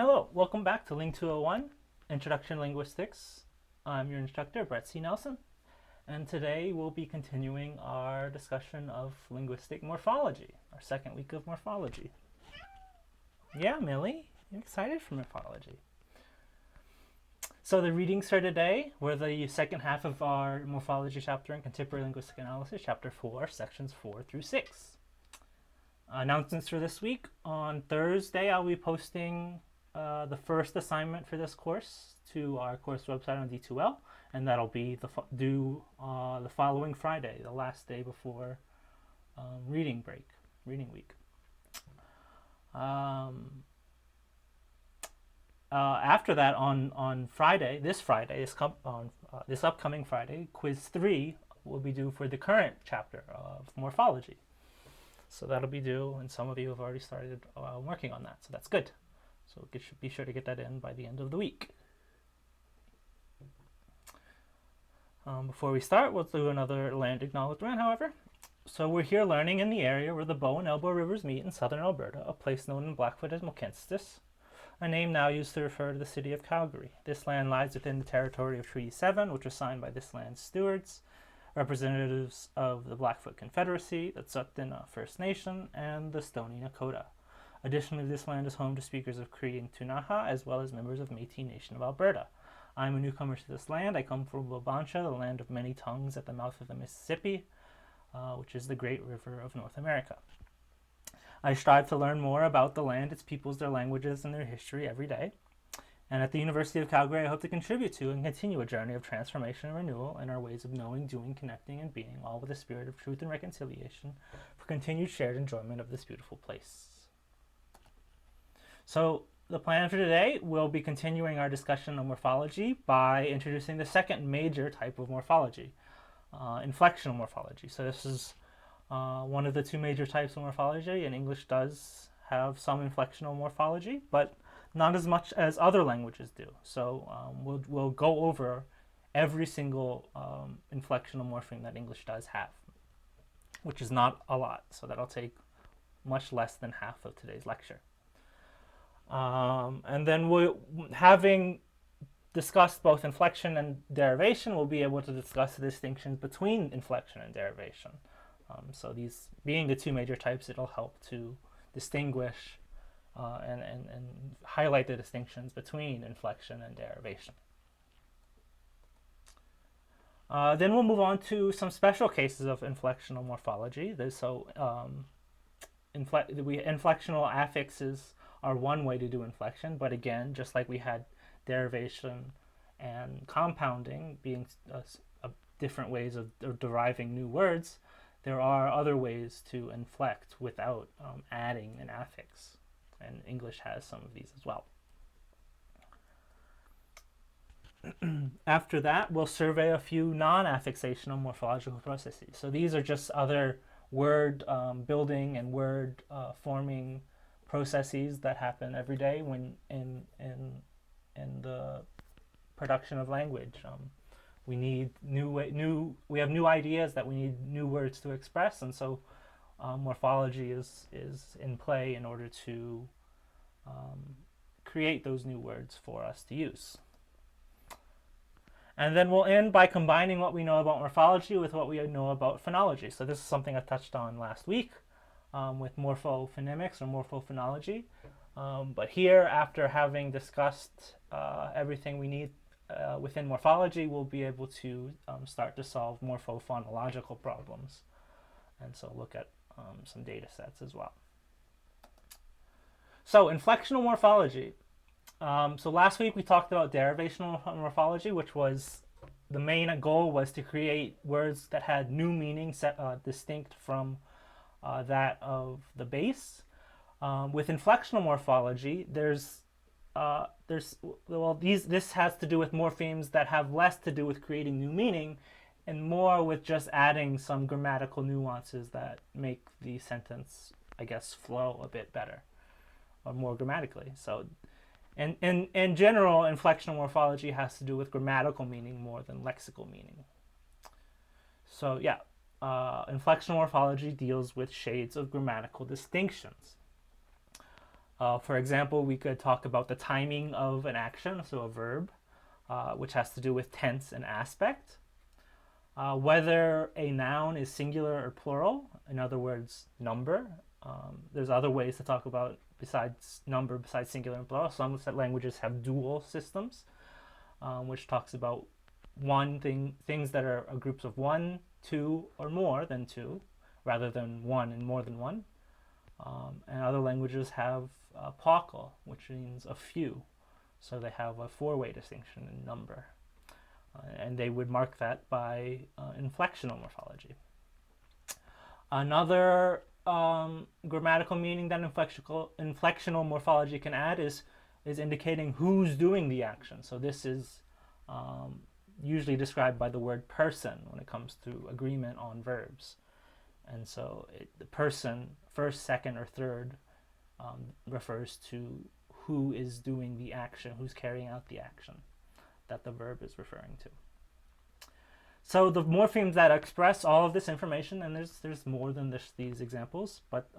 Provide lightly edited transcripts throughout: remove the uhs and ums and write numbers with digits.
Hello, welcome back to LING 201, Introduction to Linguistics. I'm your instructor, Brett C. Nelson, and today we'll be continuing our discussion of linguistic morphology, our second week of morphology. Yeah, Millie, you're excited for morphology. So the readings for today were the second half of our morphology chapter in Contemporary Linguistic Analysis, chapter 4, sections 4 through 6. Announcements for this week. On Thursday, I'll be posting the first assignment for this course to our course website on D2L, and that'll be due the following Friday, the last day before reading week. After that, on Friday, this upcoming Friday, quiz 3 will be due for the current chapter of morphology. So that'll be due, and some of you have already started working on that, so that's good. So be sure to get that in by the end of the week. Before we start, we'll do another land acknowledgement, however. So we're here learning in the area where the Bow and Elbow Rivers meet in southern Alberta, a place known in Blackfoot as Mohkinstsis, a name now used to refer to the city of Calgary. This land lies within the territory of Treaty 7, which was signed by this land's stewards, representatives of the Blackfoot Confederacy, the Tsuut'ina First Nation, and the Stoney Nakoda. Additionally, this land is home to speakers of Cree and Ktunaxa, as well as members of Métis Nation of Alberta. I'm a newcomer to this land. I come from Wabancha, the land of many tongues at the mouth of the Mississippi, which is the great river of North America. I strive to learn more about the land, its peoples, their languages, and their history every day. And at the University of Calgary, I hope to contribute to and continue a journey of transformation and renewal in our ways of knowing, doing, connecting, and being, all with a spirit of truth and reconciliation for continued shared enjoyment of this beautiful place. So the plan for today, we'll be continuing our discussion of morphology by introducing the second major type of morphology, inflectional morphology. So this is one of the two major types of morphology, and English does have some inflectional morphology, but not as much as other languages do. So we'll go over every single inflectional morpheme that English does have, which is not a lot. So that'll take much less than half of today's lecture. And then having discussed both inflection and derivation, we'll be able to discuss the distinctions between inflection and derivation. So these being the two major types, it'll help to distinguish and highlight the distinctions between inflection and derivation. Then we'll move on to some special cases of inflectional morphology. Inflectional affixes are one way to do inflection, but again, just like we had derivation and compounding being different ways of deriving new words, there are other ways to inflect without adding an affix. And English has some of these as well. After that, we'll survey a few non-affixational morphological processes. So these are just other word building and word forming processes that happen every day when in the production of language. We need we have new ideas that we need new words to express, and so morphology is in play in order to create those new words for us to use. And then we'll end by combining what we know about morphology with what we know about phonology. So this is something I touched on last week with morphophonemics or morphophonology. But here, after having discussed everything we need within morphology, we'll be able to start to solve morphophonological problems. And so look at some data sets as well. So inflectional morphology. So last week we talked about derivational morphology, which was the main goal was to create words that had new meanings distinct from that of the base. With inflectional morphology, this has to do with morphemes that have less to do with creating new meaning and more with just adding some grammatical nuances that make the sentence, I guess, flow a bit better or more grammatically. So in general, inflectional morphology has to do with grammatical meaning more than lexical meaning. So yeah, inflectional morphology deals with shades of grammatical distinctions. For example, we could talk about the timing of an action, so a verb, which has to do with tense and aspect. Whether a noun is singular or plural, in other words, number. There's other ways to talk about besides number, besides singular and plural. Some languages have dual systems, which talks about things that are groups of one, two, or more than two, rather than one and more than one. And other languages have pockle, which means a few. So they have a four-way distinction in number. And they would mark that by inflectional morphology. Another grammatical meaning that inflectional morphology can add is indicating who's doing the action. So this is usually described by the word person when it comes to agreement on verbs. And so the person, first, second, or third, refers to who is doing the action, who's carrying out the action that the verb is referring to. So the morphemes that express all of this information, and there's more than these examples, but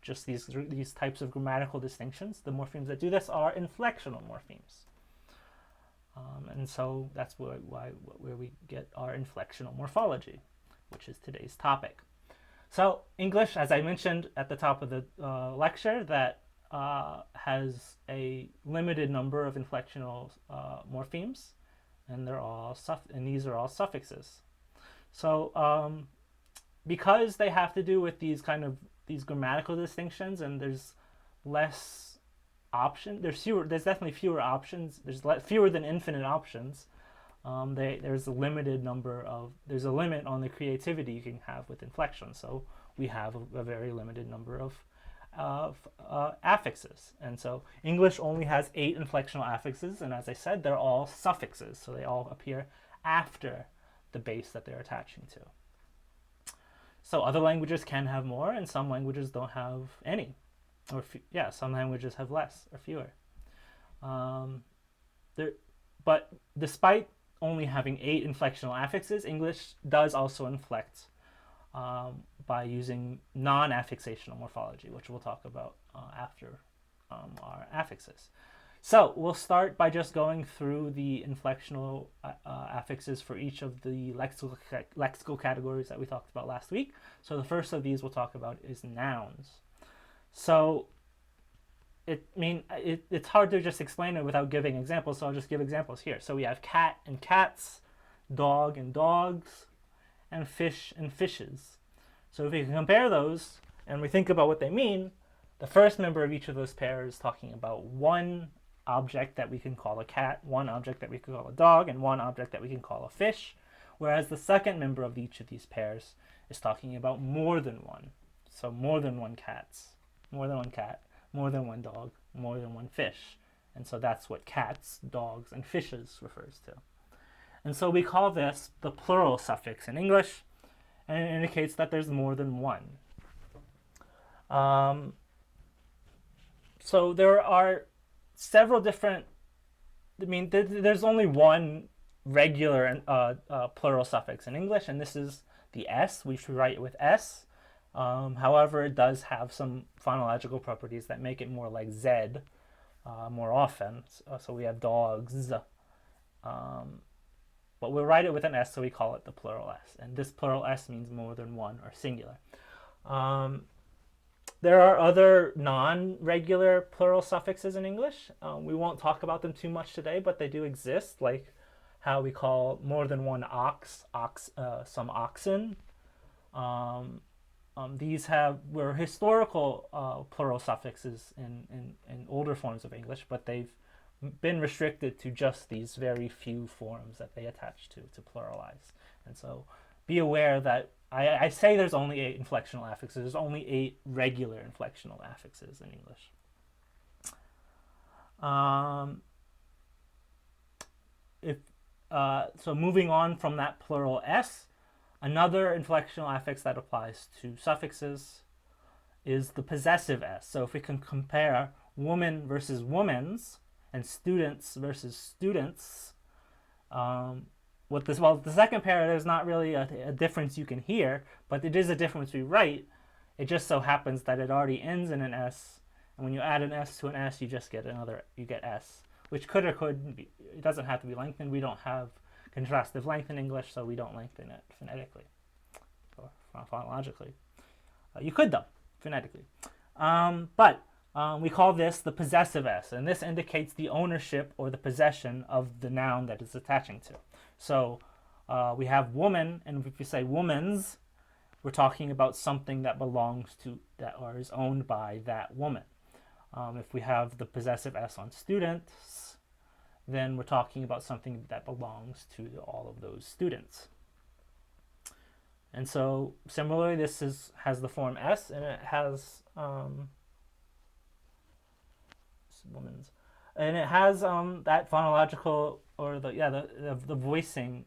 just these types of grammatical distinctions, the morphemes that do this are inflectional morphemes. And so that's where we get our inflectional morphology, which is today's topic. So English, as I mentioned at the top of the lecture, that has a limited number of inflectional morphemes, and these are all suffixes. So because they have to do with these grammatical distinctions, and there's less option, there's definitely fewer options. There's fewer than infinite options. There's a limit on the creativity you can have with inflection. So we have a very limited number of affixes. And so English only has 8 inflectional affixes, and as I said, they're all suffixes, so they all appear after the base that they're attaching to. So other languages can have more, and some languages don't have any. Some languages have less or fewer. But despite only having 8 inflectional affixes, English does also inflect by using non-affixational morphology, which we'll talk about after our affixes. So we'll start by just going through the inflectional affixes for each of the lexical categories that we talked about last week. So the first of these we'll talk about is nouns. So it's hard to just explain it without giving examples, so I'll just give examples here. So we have cat and cats, dog and dogs, and fish and fishes. So if we can compare those and we think about what they mean, the first member of each of those pairs is talking about one object that we can call a cat, one object that we can call a dog, and one object that we can call a fish, whereas the second member of each of these pairs is talking about more than one. So more than one cats, more than one cat, more than one dog, more than one fish. And so that's what cats, dogs, and fishes refers to. And so we call this the plural suffix in English, and it indicates that there's more than one. So there are several different, there's only one regular plural suffix in English, and this is the S. We should write it with S. However, it does have some phonological properties that make it more like Z more often. So we have dogs. But we'll write it with an S, so we call it the plural S. And this plural S means more than one or singular. There are other non-regular plural suffixes in English. We won't talk about them too much today, but they do exist, like how we call more than one ox, some oxen. These were historical plural suffixes in older forms of English, but they've been restricted to just these very few forms that they attach to pluralize. And so be aware that I say there's only 8 inflectional affixes. There's only 8 regular inflectional affixes in English. So moving on from that plural S, another inflectional affix that applies to suffixes is the possessive S. So if we can compare woman versus womans and students versus students, the second pair, there's not really a difference you can hear, but it is a difference we write. It just so happens that it already ends in an S, And when you add an S to an S, you just get you get S, which could or couldn't be, it doesn't have to be lengthened. We don't have contrastive length in English, so we don't lengthen it phonetically or phonologically. You could though, phonetically. But we call this the possessive S, and this indicates the ownership or the possession of the noun that it's attaching to. So we have woman, and if we say woman's, we're talking about something that belongs to that or is owned by that woman. If we have the possessive S on students, then we're talking about something that belongs to all of those students. And so similarly, this has the form S, and it has woman's, and it has that phonological or the voicing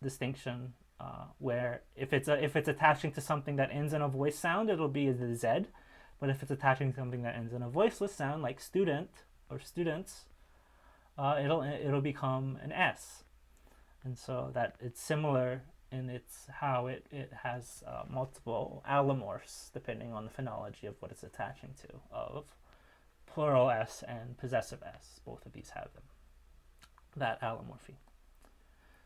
distinction where if it's attaching to something that ends in a voice sound, it'll be the Z, but if it's attaching to something that ends in a voiceless sound like student or students, it'll become an S. And so that it's similar in its how it has multiple allomorphs depending on the phonology of what it's attaching to, of plural S and possessive S. Both of these have them, that allomorphy.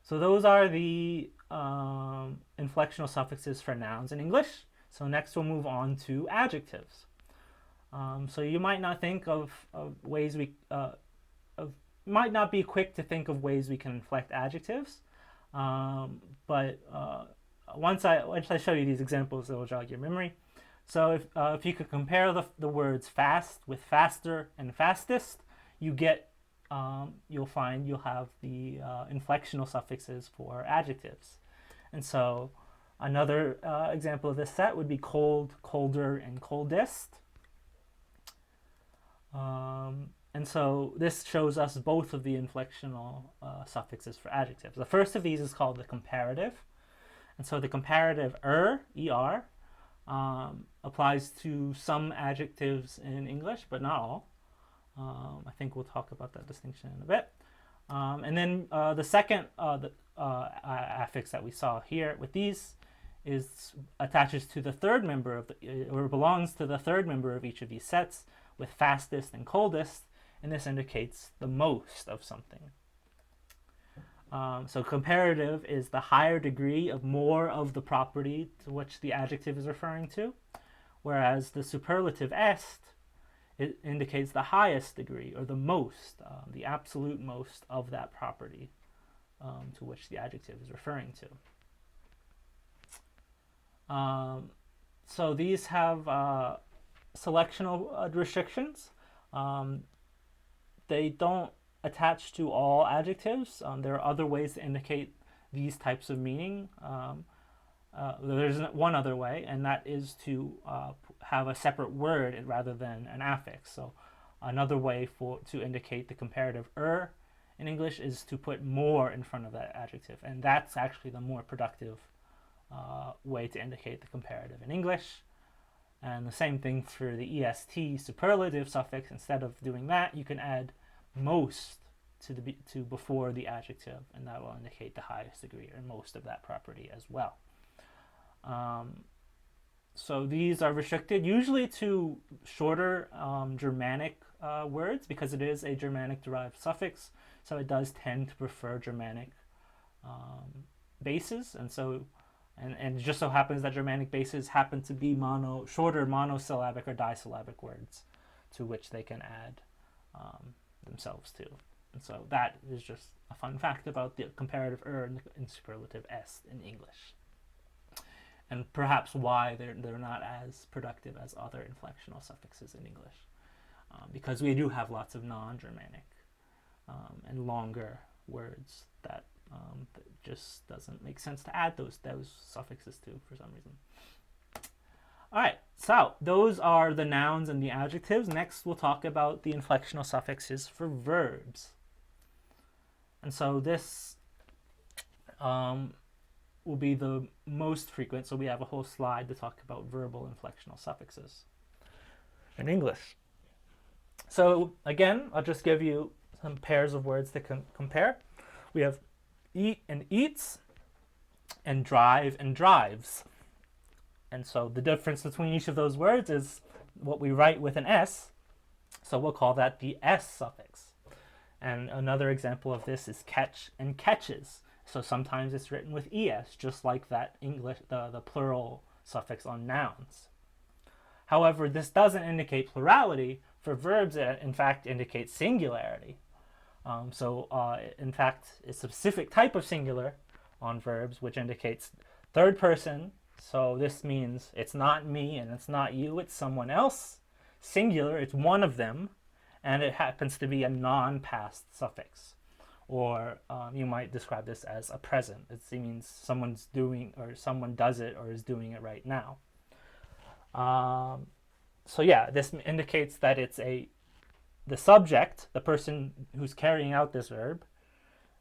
So those are the inflectional suffixes for nouns in English. So next we'll move on to adjectives. So you might not think of ways might not be quick to think of ways we can inflect adjectives, but once I show you these examples, it will jog your memory. So if you could compare the words fast with faster and fastest, you get you'll have the inflectional suffixes for adjectives. And so another example of this set would be cold, colder, and coldest. And so this shows us both of the inflectional suffixes for adjectives. The first of these is called the comparative. And so the comparative er, applies to some adjectives in English, but not all. I think we'll talk about that distinction in a bit. And then the second affix that we saw here with these attaches to the third member of or belongs to the third member of each of these sets, with fastest and coldest, and this indicates the most of something. So comparative is the higher degree of more of the property to which the adjective is referring to, whereas the superlative est, it indicates the highest degree or the most, the absolute most of that property to which the adjective is referring to. So these have selectional restrictions. They don't attach to all adjectives. There are other ways to indicate these types of meaning. There's one other way, and that is to have a separate word rather than an affix. So another way to indicate the comparative in English is to put more in front of that adjective, and that's actually the more productive way to indicate the comparative in English. And the same thing for the est superlative suffix. Instead of doing that, you can add most to before the adjective, and that will indicate the highest degree or most of that property as well. So these are restricted usually to shorter Germanic words, because it is a Germanic derived suffix, so it does tend to prefer Germanic bases, and so and it just so happens that Germanic bases happen to be shorter monosyllabic or disyllabic words to which they can add themselves to. And so that is just a fun fact about the comparative and superlative est in English, and perhaps why they're not as productive as other inflectional suffixes in English, because we do have lots of non-Germanic and longer words that just doesn't make sense to add those suffixes to for some reason. All right, so those are the nouns and the adjectives. Next, we'll talk about the inflectional suffixes for verbs. And so this will be the most frequent, so we have a whole slide to talk about verbal inflectional suffixes in English. So again, I'll just give you some pairs of words to compare. We have eat and eats, and drive and drives. And so the difference between each of those words is what we write with an S, so we'll call that the S suffix. And another example of this is catch and catches. So sometimes it's written with ES, just like that English, the plural suffix on nouns. However, this doesn't indicate plurality. For verbs, it in fact indicates singularity. In fact, a specific type of singular on verbs, which indicates third person. So this means it's not me and it's not you, it's someone else. Singular, it's one of them, and it happens to be a non-past suffix. Or you might describe this as a present. It means someone's doing, or someone does it or is doing it right now. So yeah, this indicates that it's the subject, the person who's carrying out this verb,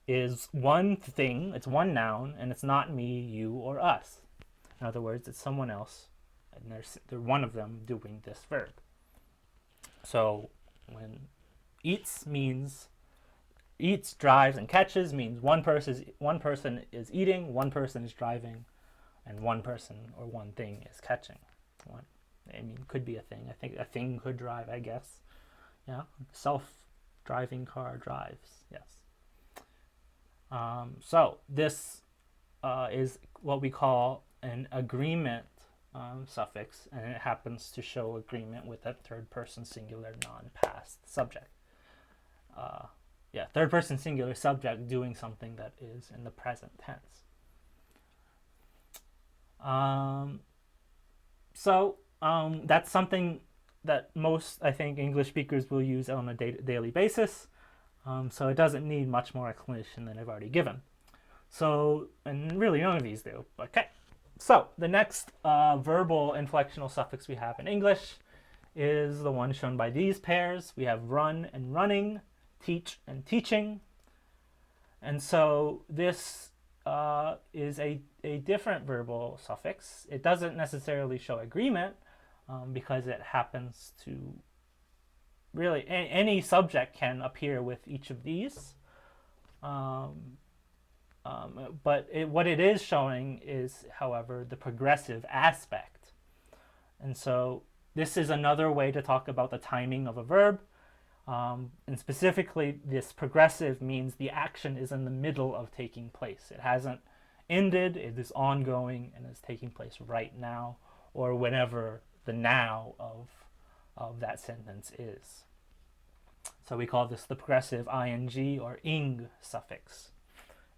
is one thing, it's one noun, and it's not me, you, or us. In other words, it's someone else, and they're one of them doing this verb. So when eats means eats, drives, and catches means one person is eating, one person is driving, and one person or one thing is catching. Could be a thing. I think a thing could drive, I guess. Yeah, self-driving car drives. Yes. So this is what we call an agreement suffix, and it happens to show agreement with a third-person singular non-past subject. Third-person singular subject doing something that is in the present tense. That's something that most, I think, English speakers will use on a daily basis. So it doesn't need much more explanation than I've already given. And really none of these do. Okay. So the next verbal inflectional suffix we have in English is the one shown by these pairs. We have run and running, teach and teaching. And so this is a different verbal suffix. It doesn't necessarily show agreement because it happens to really any subject can appear with each of these. But what it is showing is, however, the progressive aspect. And so this is another way to talk about the timing of a verb. And specifically, this progressive means the action is in the middle of taking place. It hasn't ended, it is ongoing, and is taking place right now, or whenever the now of that sentence is. So we call this the progressive ing or ing suffix.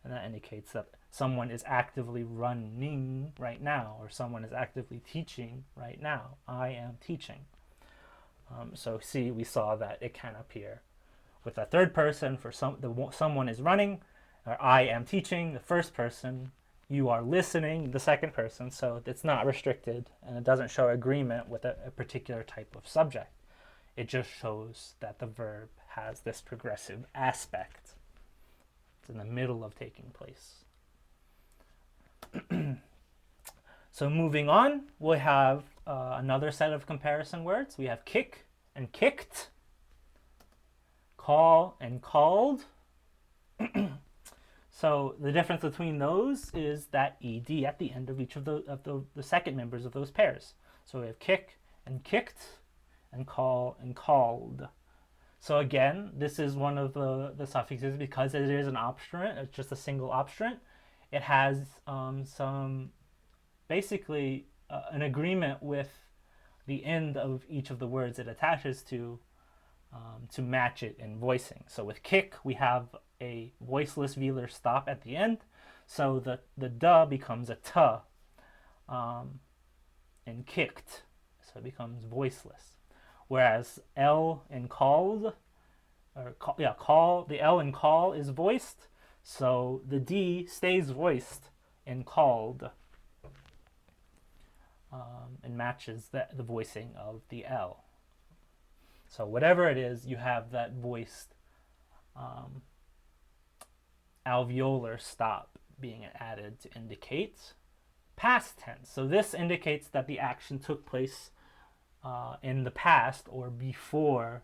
And that indicates that someone is actively running right now, or someone is actively teaching right now. I am teaching. So see, we saw that it can appear with a third person for someone is running, or I am teaching, the first person, you are listening, the second person. So it's not restricted, and it doesn't show agreement with a particular type of subject. It just shows that the verb has this progressive aspect. It's in the middle of taking place. So moving on, we have another set of comparison words. We have kick and kicked, call and called. So the difference between those is that ed at the end of each of the second members of those pairs. So we have kick and kicked, and call and called. So again, this is one of the suffixes because it is an obstruent. It's just a single obstruent. It has basically an agreement with the end of each of the words it attaches to match it in voicing. So with kick, we have a voiceless velar stop at the end. So the duh becomes a tuh in kicked. So it becomes voiceless. Whereas L in called, the L in call is voiced. So the D stays voiced in called. And matches the voicing of the L. So whatever it is, you have that voiced alveolar stop being added to indicate past tense. So this indicates that the action took place in the past or before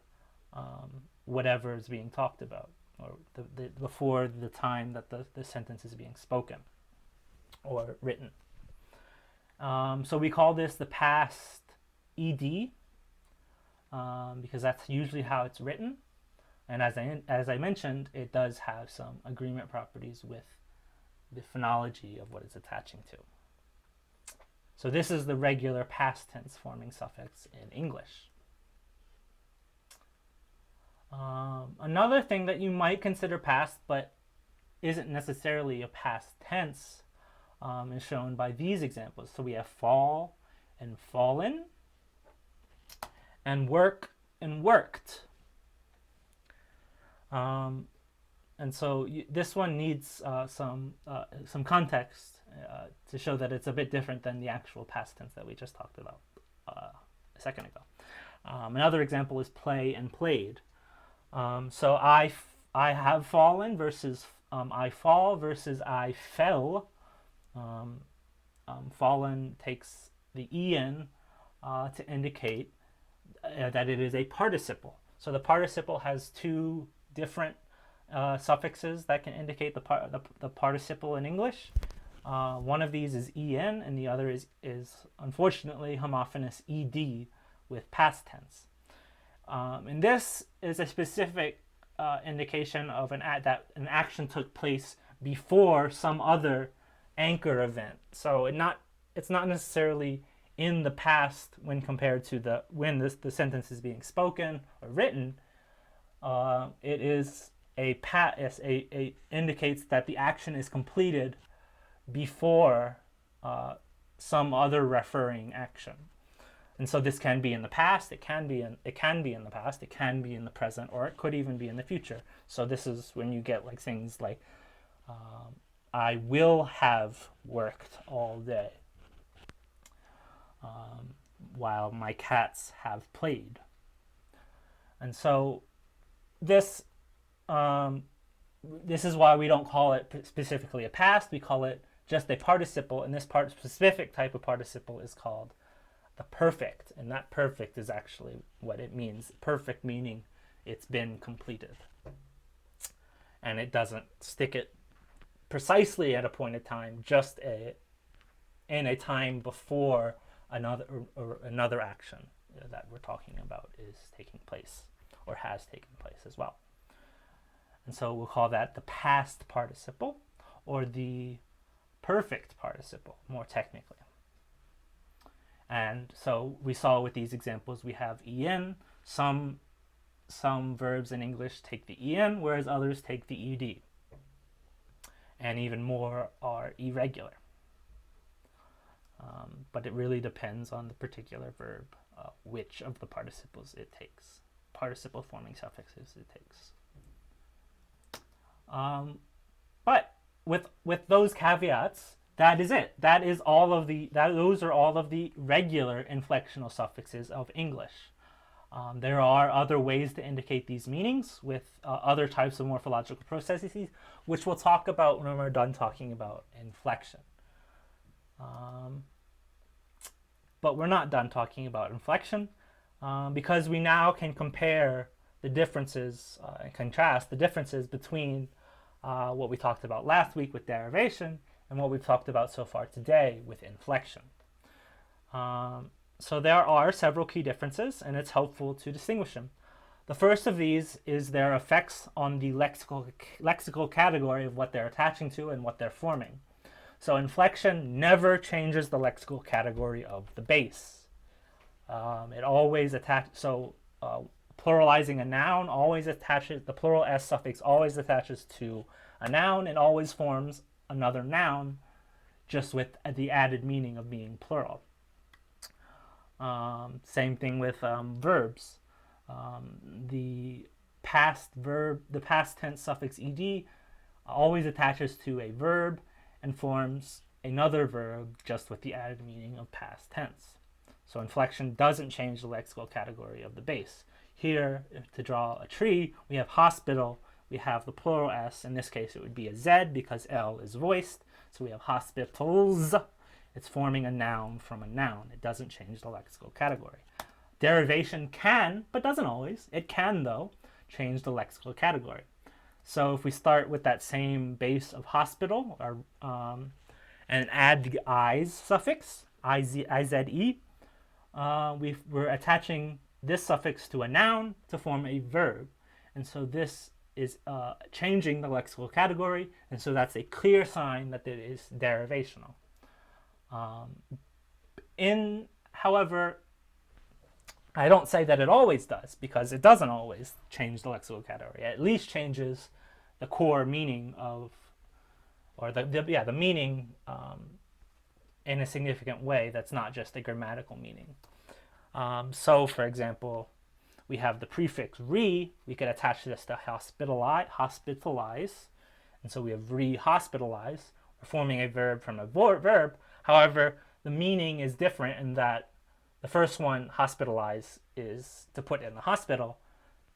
whatever is being talked about, or before the time that the sentence is being spoken or written. So we call this the past ed, because that's usually how it's written. And as I mentioned, it does have some agreement properties with the phonology of what it's attaching to. So this is the regular past tense forming suffix in English. Another thing that you might consider past but isn't necessarily a past tense is shown by these examples. So we have fall and fallen, and work and worked. And so this one needs some context to show that it's a bit different than the actual past tense that we just talked about a second ago. Another example is play and played. So I have fallen versus I fall versus I fell. Fallen takes the en to indicate that it is a participle. So the participle has two different suffixes that can indicate the participle in English. One of these is en, and the other is unfortunately homophonous ed with past tense. And this is a specific indication of that an action took place before some other anchor event. So it's not necessarily in the past when compared to when the sentence is being spoken or written. It is indicates that the action is completed before some other referring action. And so this can be in the past, it can be in the past, it can be in the present, or it could even be in the future. So this is when you get like things like I will have worked all day while my cats have played. And so this is why we don't call it specifically a past. We call it just a participle, and this specific type of participle is called the perfect, and that perfect is actually what it means. Perfect meaning it's been completed, and it doesn't stick it precisely at a point in time, just in a time before another action that we're talking about is taking place or has taken place as well. And so we'll call that the past participle or the perfect participle more technically. And so we saw with these examples we have en. Some verbs in English take the en, whereas others take the ed. And even more are irregular. But it really depends on the particular verb, which of the participles it takes, participle forming suffixes it takes. But with those caveats, that is it. Those are all of the regular inflectional suffixes of English. There are other ways to indicate these meanings with other types of morphological processes, which we'll talk about when we're done talking about inflection. But we're not done talking about inflection because we now can compare the differences and contrast the differences between what we talked about last week with derivation and what we've talked about so far today with inflection. So there are several key differences, and it's helpful to distinguish them. The first of these is their effects on the lexical category of what they're attaching to and what they're forming. So inflection never changes the lexical category of the base. It always attaches, pluralizing a noun always attaches, the plural s suffix always attaches to a noun and always forms another noun, just with the added meaning of being plural. Same thing with verbs. The past tense suffix ed always attaches to a verb and forms another verb just with the added meaning of past tense. So inflection doesn't change the lexical category of the base. Here, to draw a tree, we have hospital, we have the plural s. In this case, it would be a z because L is voiced. So we have hospitals. It's forming a noun from a noun. It doesn't change the lexical category. Derivation can, but doesn't always. It can, though, change the lexical category. So if we start with that same base of hospital and add the is suffix, ize, we're attaching this suffix to a noun to form a verb. And so this is changing the lexical category, and so that's a clear sign that it is derivational. However, I don't say that it always does, because it doesn't always change the lexical category. It at least changes the core meaning of, or the meaning in a significant way that's not just a grammatical meaning. So, for example, we have the prefix re. We could attach this to hospitalize, and so we have re-hospitalize. We're forming a verb from a verb. However, the meaning is different in that the first one, hospitalize, is to put in the hospital.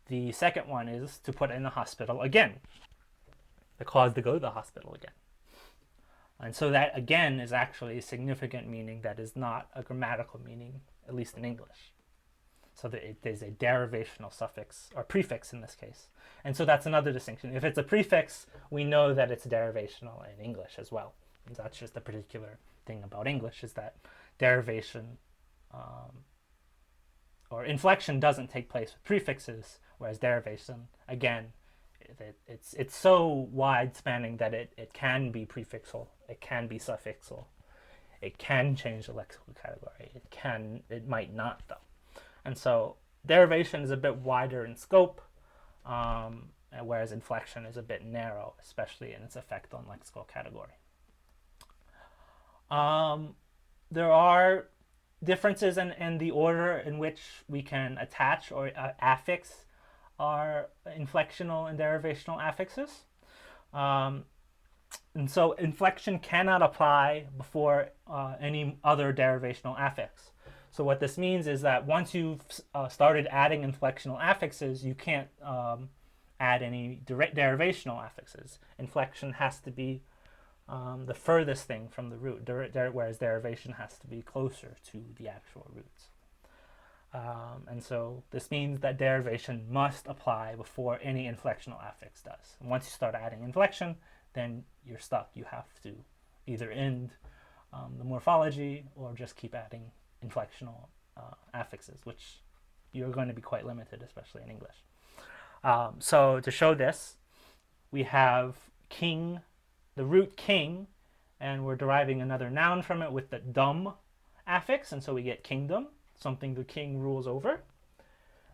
The second one is to put in the hospital again, the cause to go to the hospital again. And so that, again, is actually a significant meaning that is not a grammatical meaning, at least in English. So that it is a derivational suffix, or prefix in this case. And so that's another distinction. If it's a prefix, we know that it's derivational in English as well. And that's just a particular thing about English, is that derivation or inflection doesn't take place with prefixes, whereas derivation, again, it's so wide-spanning that it can be prefixal, it can be suffixal, it can change the lexical category, it might not, though. And so derivation is a bit wider in scope, whereas inflection is a bit narrow, especially in its effect on lexical category. There are differences in the order in which we can attach or affix our inflectional and derivational affixes. And so inflection cannot apply before any other derivational affix. So what this means is that once you've started adding inflectional affixes, you can't add any derivational affixes. Inflection has to be the furthest thing from the root, whereas derivation has to be closer to the actual roots. And so this means that derivation must apply before any inflectional affix does. And once you start adding inflection, then you're stuck. You have to either end the morphology or just keep adding inflectional affixes, which you're going to be quite limited, especially in English. So to show this, we have king, the root king, and we're deriving another noun from it with the dum affix, and so we get kingdom, something the king rules over.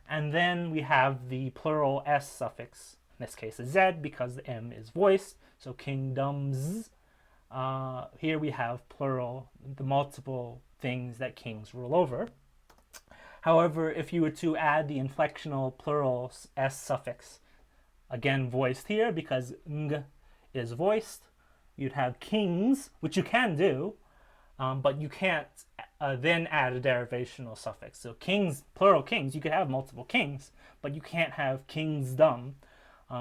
And then we have the plural s suffix, in this case a z, because the m is voiced, so kingdoms. Here we have plural, the multiple things that kings rule over. However, if you were to add the inflectional plural s suffix, again voiced here because ng is voiced, you'd have kings, which you can do, but you can't then add a derivational suffix. So kings, plural kings, you could have multiple kings, but you can't have kingsdom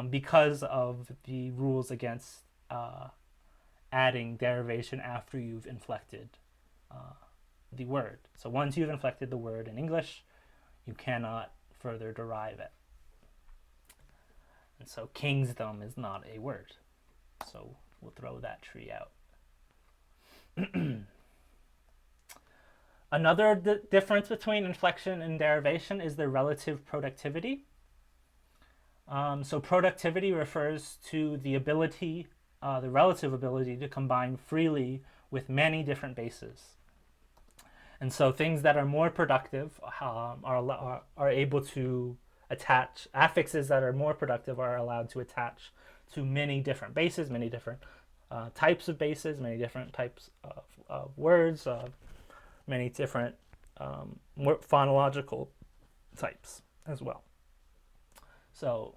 because of the rules against adding derivation after you've inflected the word. So once you've inflected the word in English, you cannot further derive it. And so kingsdom is not a word. So we'll throw that tree out. Another difference between inflection and derivation is the relative productivity. So productivity refers to the ability, the relative ability to combine freely with many different bases. And so things that are more productive are able to attach, affixes that are more productive are allowed to attach to many different bases, many different types of bases, many different types of words, many different phonological types as well. So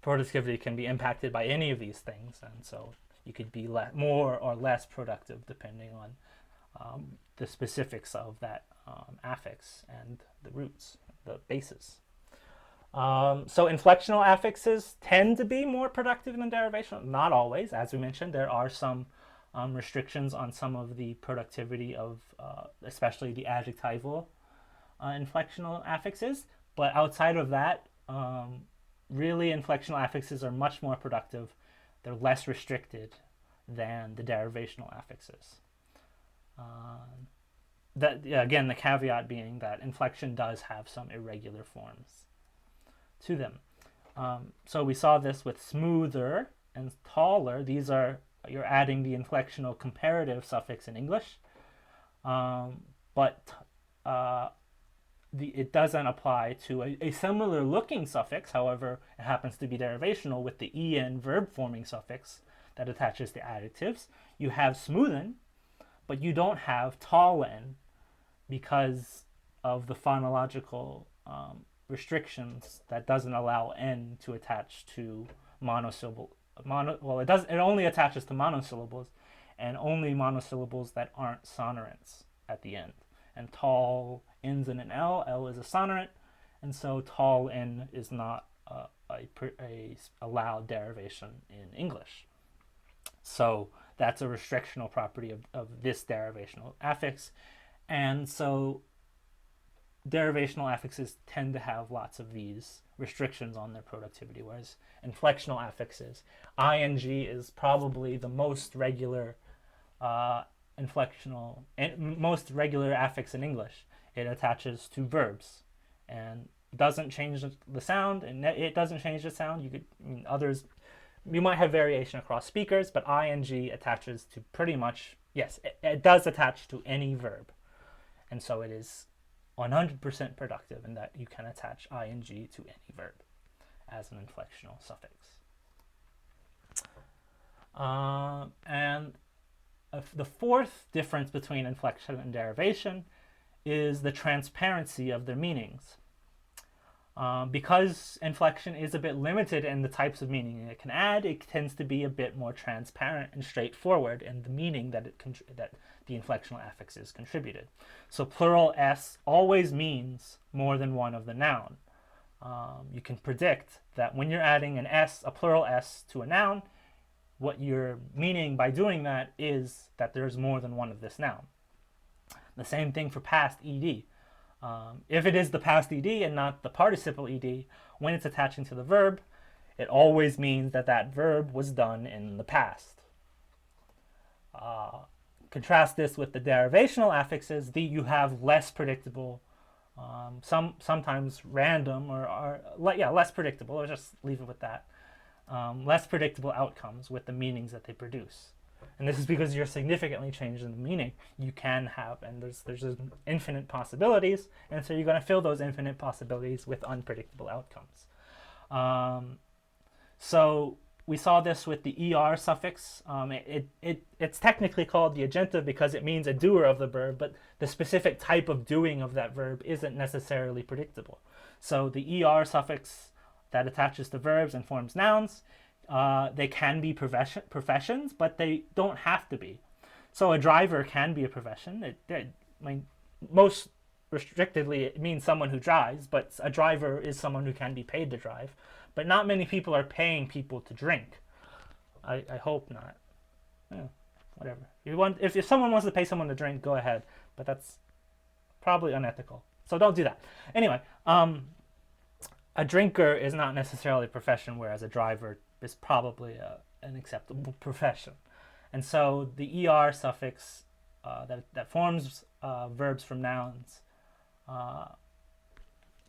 productivity can be impacted by any of these things, and so you could be more or less productive depending on the specifics of that affix and the roots, the bases. So inflectional affixes tend to be more productive than derivational. Not always. As we mentioned, there are some restrictions on some of the productivity of especially the adjectival inflectional affixes. But outside of that, really inflectional affixes are much more productive. They're less restricted than the derivational affixes. that, yeah, again, the caveat being that inflection does have some irregular forms to them. So we saw this with smoother and taller. These are, you're adding the inflectional comparative suffix in English, but it doesn't apply to a similar looking suffix. However, it happens to be derivational with the en verb forming suffix that attaches to adjectives. You have smoothen, but you don't have tallen because of the phonological restrictions that doesn't allow n to attach to monosyllable. It does. It only attaches to monosyllables, and only monosyllables that aren't sonorants at the end. And tall ends in an L. L is a sonorant, and so tall n is not a allowed derivation in English. So that's a restrictional property of this derivational affix, and so derivational affixes tend to have lots of these restrictions on their productivity, whereas inflectional affixes, ing is probably the most regular inflectional and most regular affix in English. It attaches to verbs and doesn't change the sound, and it doesn't change the sound. You could, I mean, others, you might have variation across speakers, but ing attaches to pretty much, yes, it does attach to any verb, and so it is 100% productive in that you can attach ing to any verb as an inflectional suffix. And the fourth difference between inflection and derivation is the transparency of their meanings. Because inflection is a bit limited in the types of meaning it can add, it tends to be a bit more transparent and straightforward in the meaning that that the inflectional affixes contributed. So plural s always means more than one of the noun. You can predict that when you're adding an s, a plural s, to a noun, what you're meaning by doing that is that there's more than one of this noun. The same thing for past ed. If it is the past ed and not the participle ed, when it's attaching to the verb, it always means that that verb was done in the past. Contrast this with the derivational affixes. You have less predictable, sometimes random, or less predictable, or just leave it with that. Less predictable outcomes with the meanings that they produce. And this is because you're significantly changing the meaning. You can have, and there's infinite possibilities, and so you're going to fill those infinite possibilities with unpredictable outcomes. So we saw this with the er suffix. It's technically called the agentive because it means a doer of the verb, but the specific type of doing of that verb isn't necessarily predictable. So the er suffix that attaches to verbs and forms nouns, they can be professions, but they don't have to be. So a driver can be a profession. Most restrictedly, it means someone who drives, but a driver is someone who can be paid to drive. But not many people are paying people to drink. I hope not. Yeah, whatever. If someone wants to pay someone to drink, go ahead. But that's probably unethical. So don't do that. Anyway, a drinker is not necessarily a profession, whereas a driver is probably an acceptable profession. And so the er suffix that forms verbs from nouns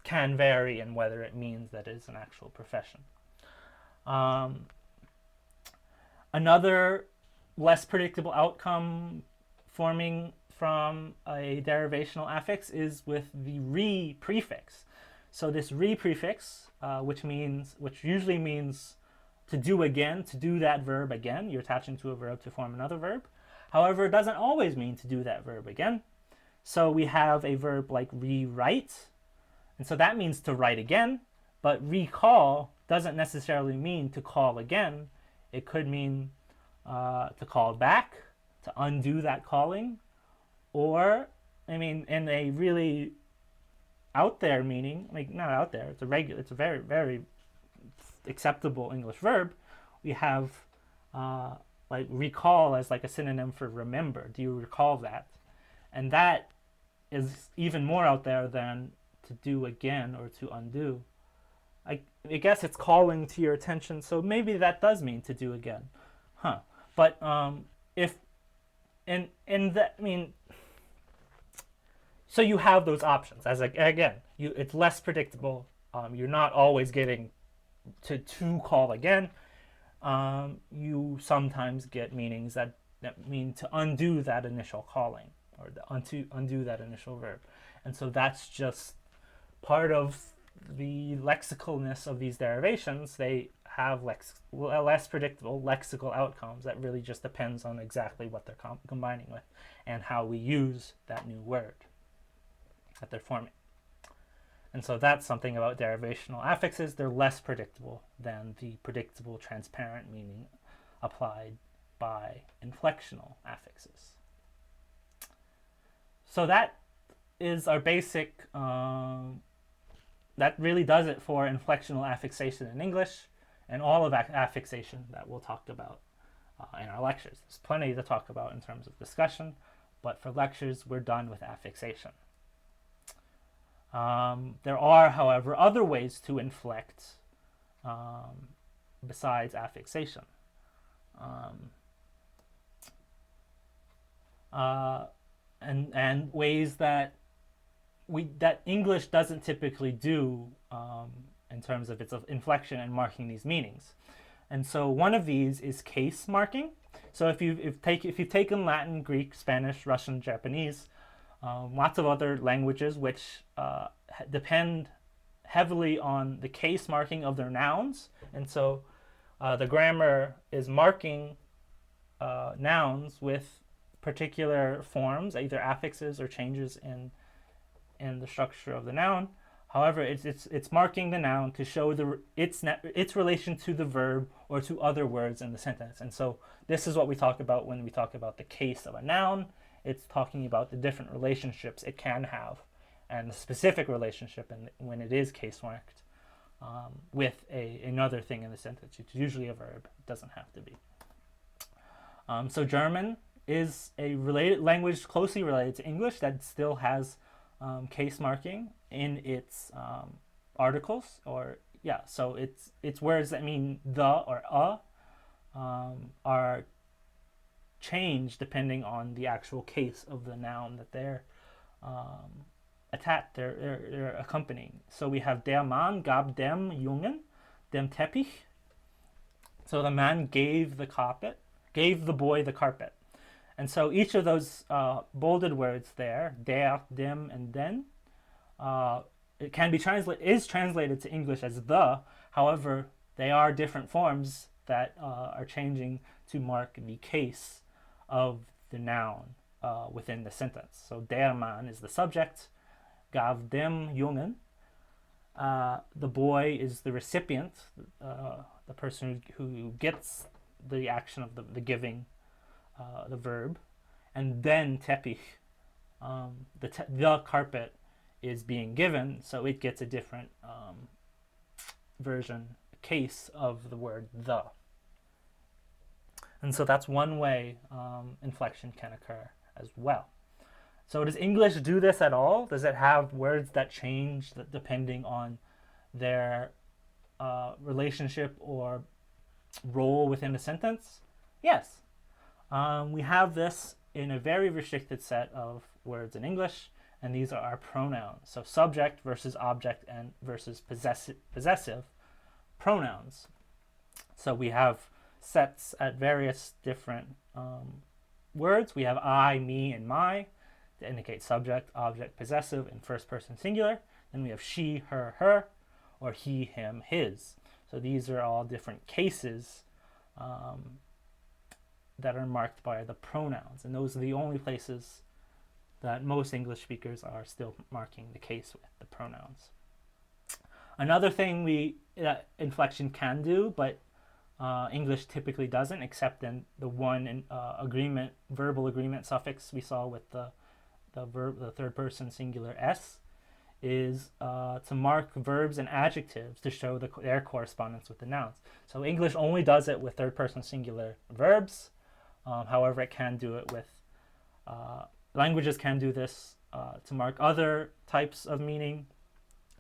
can vary in whether it means that it is an actual profession. Another less predictable outcome forming from a derivational affix is with the re prefix. So this re prefix, which usually means to do again, to do that verb again. You're attaching to a verb to form another verb. However, it doesn't always mean to do that verb again. So we have a verb like rewrite, and so that means to write again, but recall doesn't necessarily mean to call again. It could mean to call back, to undo that calling, or, in a really out there meaning, not out there, it's a very, very acceptable English verb. We have like recall as like a synonym for remember. Do you recall that? And that is even more out there than to do again or to undo. I guess it's calling to your attention, so maybe that does mean to do again. But if in that, So you have those options. As again, it's less predictable. You're not always getting to call again. You sometimes get meanings that mean to undo that initial calling, or undo that initial verb. And so that's just part of the lexicalness of these derivations. They have less predictable lexical outcomes that really just depends on exactly what they're combining with and how we use that new word that they're forming. And so that's something about derivational affixes. They're less predictable than the predictable transparent meaning applied by inflectional affixes. So that is our basic, that really does it for inflectional affixation in English and all of affixation that we'll talk about in our lectures. There's plenty to talk about in terms of discussion, but for lectures, we're done with affixation. There are, however, other ways to inflect besides affixation. And ways that English doesn't typically do in terms of its inflection and marking these meanings. And so one of these is case marking. So if you've taken Latin, Greek, Spanish, Russian, Japanese, lots of other languages which depend heavily on the case marking of their nouns, and so the grammar is marking nouns with particular forms, either affixes or changes in the structure of the noun. However, it's marking the noun to show its relation to the verb or to other words in the sentence. And so this is what we talk about when we talk about the case of a noun. It's talking about the different relationships it can have and the specific relationship when it is case marked with another thing in the sentence. It's usually a verb. It doesn't have to be. So German is a related language closely related to English that still has case marking in its articles, so it's words that mean the or are changed depending on the actual case of the noun that they're they're accompanying. So we have der Mann gab dem Jungen dem Teppich. So the man gave the boy the carpet. And so each of those bolded words there, der, dem, and den, it can be translated to English as the. However, they are different forms that are changing to mark the case of the noun within the sentence. So der Mann is the subject, gab dem Jungen. The boy is the recipient, the person who gets the action of the giving, the verb, and then Teppich, the carpet is being given, so it gets a different case of the word the. And so that's one way inflection can occur as well. So does English do this at all? Does it have words that change depending on their relationship or role within a sentence? Yes. We have this in a very restricted set of words in English, and these are our pronouns. So subject versus object and versus possessive pronouns. So we have sets at various different words. We have I, me, and my to indicate subject, object, possessive in first person singular. Then we have she, her, her, or he, him, his. So these are all different cases that are marked by the pronouns, and those are the only places that most English speakers are still marking the case with the pronouns. Another thing inflection can do, but English typically doesn't, except in the one verbal agreement suffix we saw with the third person singular s, is to mark verbs and adjectives to show their correspondence with the nouns. So English only does it with third person singular verbs. However, it can do it with languages can do this to mark other types of meaning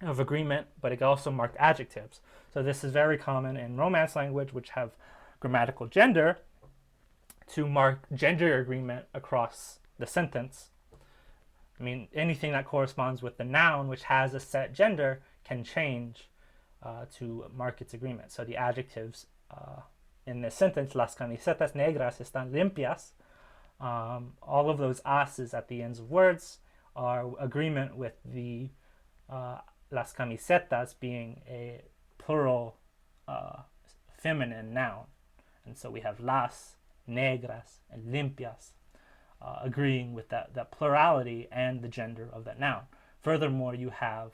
of agreement, but it can also mark adjectives. So this is very common in Romance language, which have grammatical gender, to mark gender agreement across the sentence. I mean, anything that corresponds with the noun, which has a set gender, can change to mark its agreement. So the adjectives in this sentence, las camisetas negras están limpias, all of those as's at the ends of words are agreement with the las camisetas being a plural feminine noun. And so we have las, negras, and limpias agreeing with that plurality and the gender of that noun. Furthermore, you have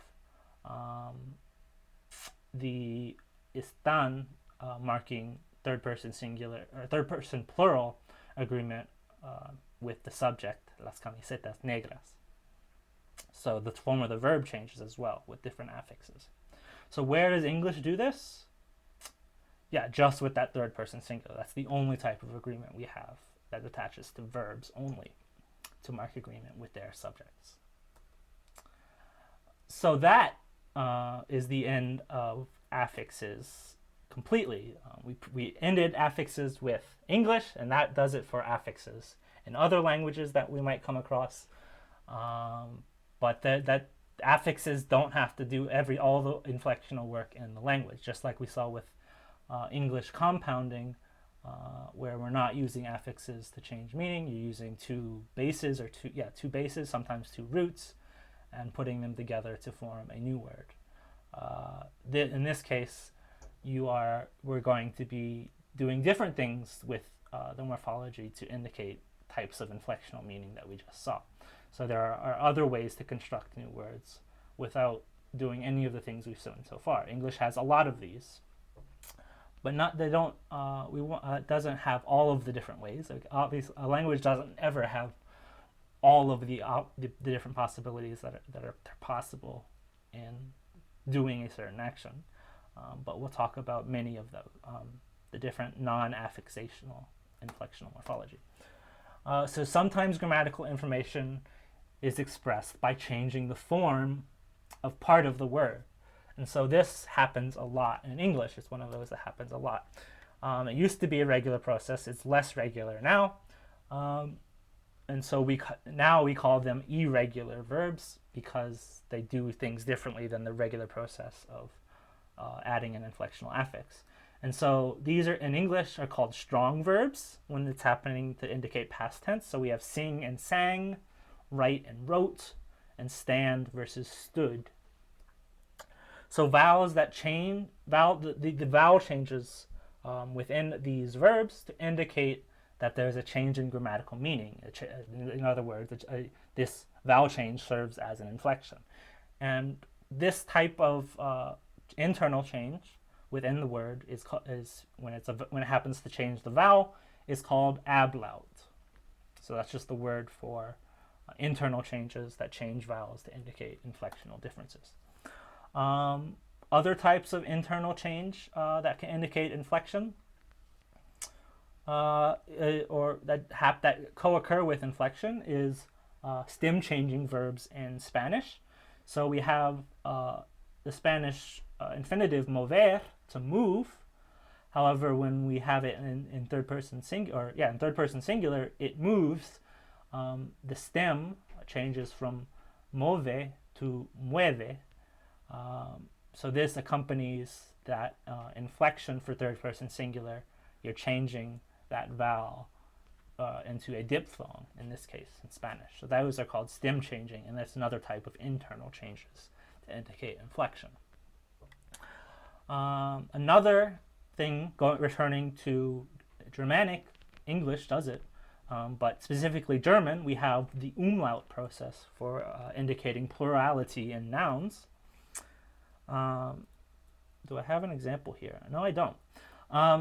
the están marking third person singular or third person plural agreement with the subject, las camisetas negras. So the form of the verb changes as well with different affixes. So where does English do this? Yeah, just with that third person singular. That's the only type of agreement we have that attaches to verbs only to mark agreement with their subjects. So that is the end of affixes completely. We ended affixes with English, and that does it for affixes in other languages that we might come across. But that affixes don't have to do all the inflectional work in the language, just like we saw with English compounding, where we're not using affixes to change meaning. You're using two bases, sometimes two roots, and putting them together to form a new word. In this case, we're going to be doing different things with the morphology to indicate types of inflectional meaning that we just saw. So there are other ways to construct new words without doing any of the things we've seen so far. English has a lot of these, but it doesn't have all of the different ways. Like, obviously, a language doesn't ever have all of the different possibilities that are possible in doing a certain action. But we'll talk about many of the different non-affixational inflectional morphology. So sometimes grammatical information is expressed by changing the form of part of the word. And so this happens a lot in English. It's one of those that happens a lot. It used to be a regular process. It's less regular now. And so now we call them irregular verbs because they do things differently than the regular process of adding an inflectional affix. And so these in English are called strong verbs when it's happening to indicate past tense. So we have sing and sang, write and wrote, and stand versus stood. So vowels that change, the vowel changes within these verbs to indicate that there's a change in grammatical meaning. In other words, this vowel change serves as an inflection. And this type of internal change within the word is when it happens to change the vowel is called ablaut. So that's just the word for internal changes that change vowels to indicate inflectional differences. Other types of internal change that can indicate inflection or that co-occur with inflection is stem changing verbs in Spanish. So we have the Spanish infinitive mover, to move. However, when we have it in third person singular, it moves. The stem changes from move to mueve. So this accompanies that inflection for third person singular. You're changing that vowel into a diphthong in this case in Spanish. So those are called stem changing, and that's another type of internal changes to indicate inflection. Another thing, returning to Germanic, English does it, but specifically German, we have the umlaut process for indicating plurality in nouns. Do I have an example here? No, I don't.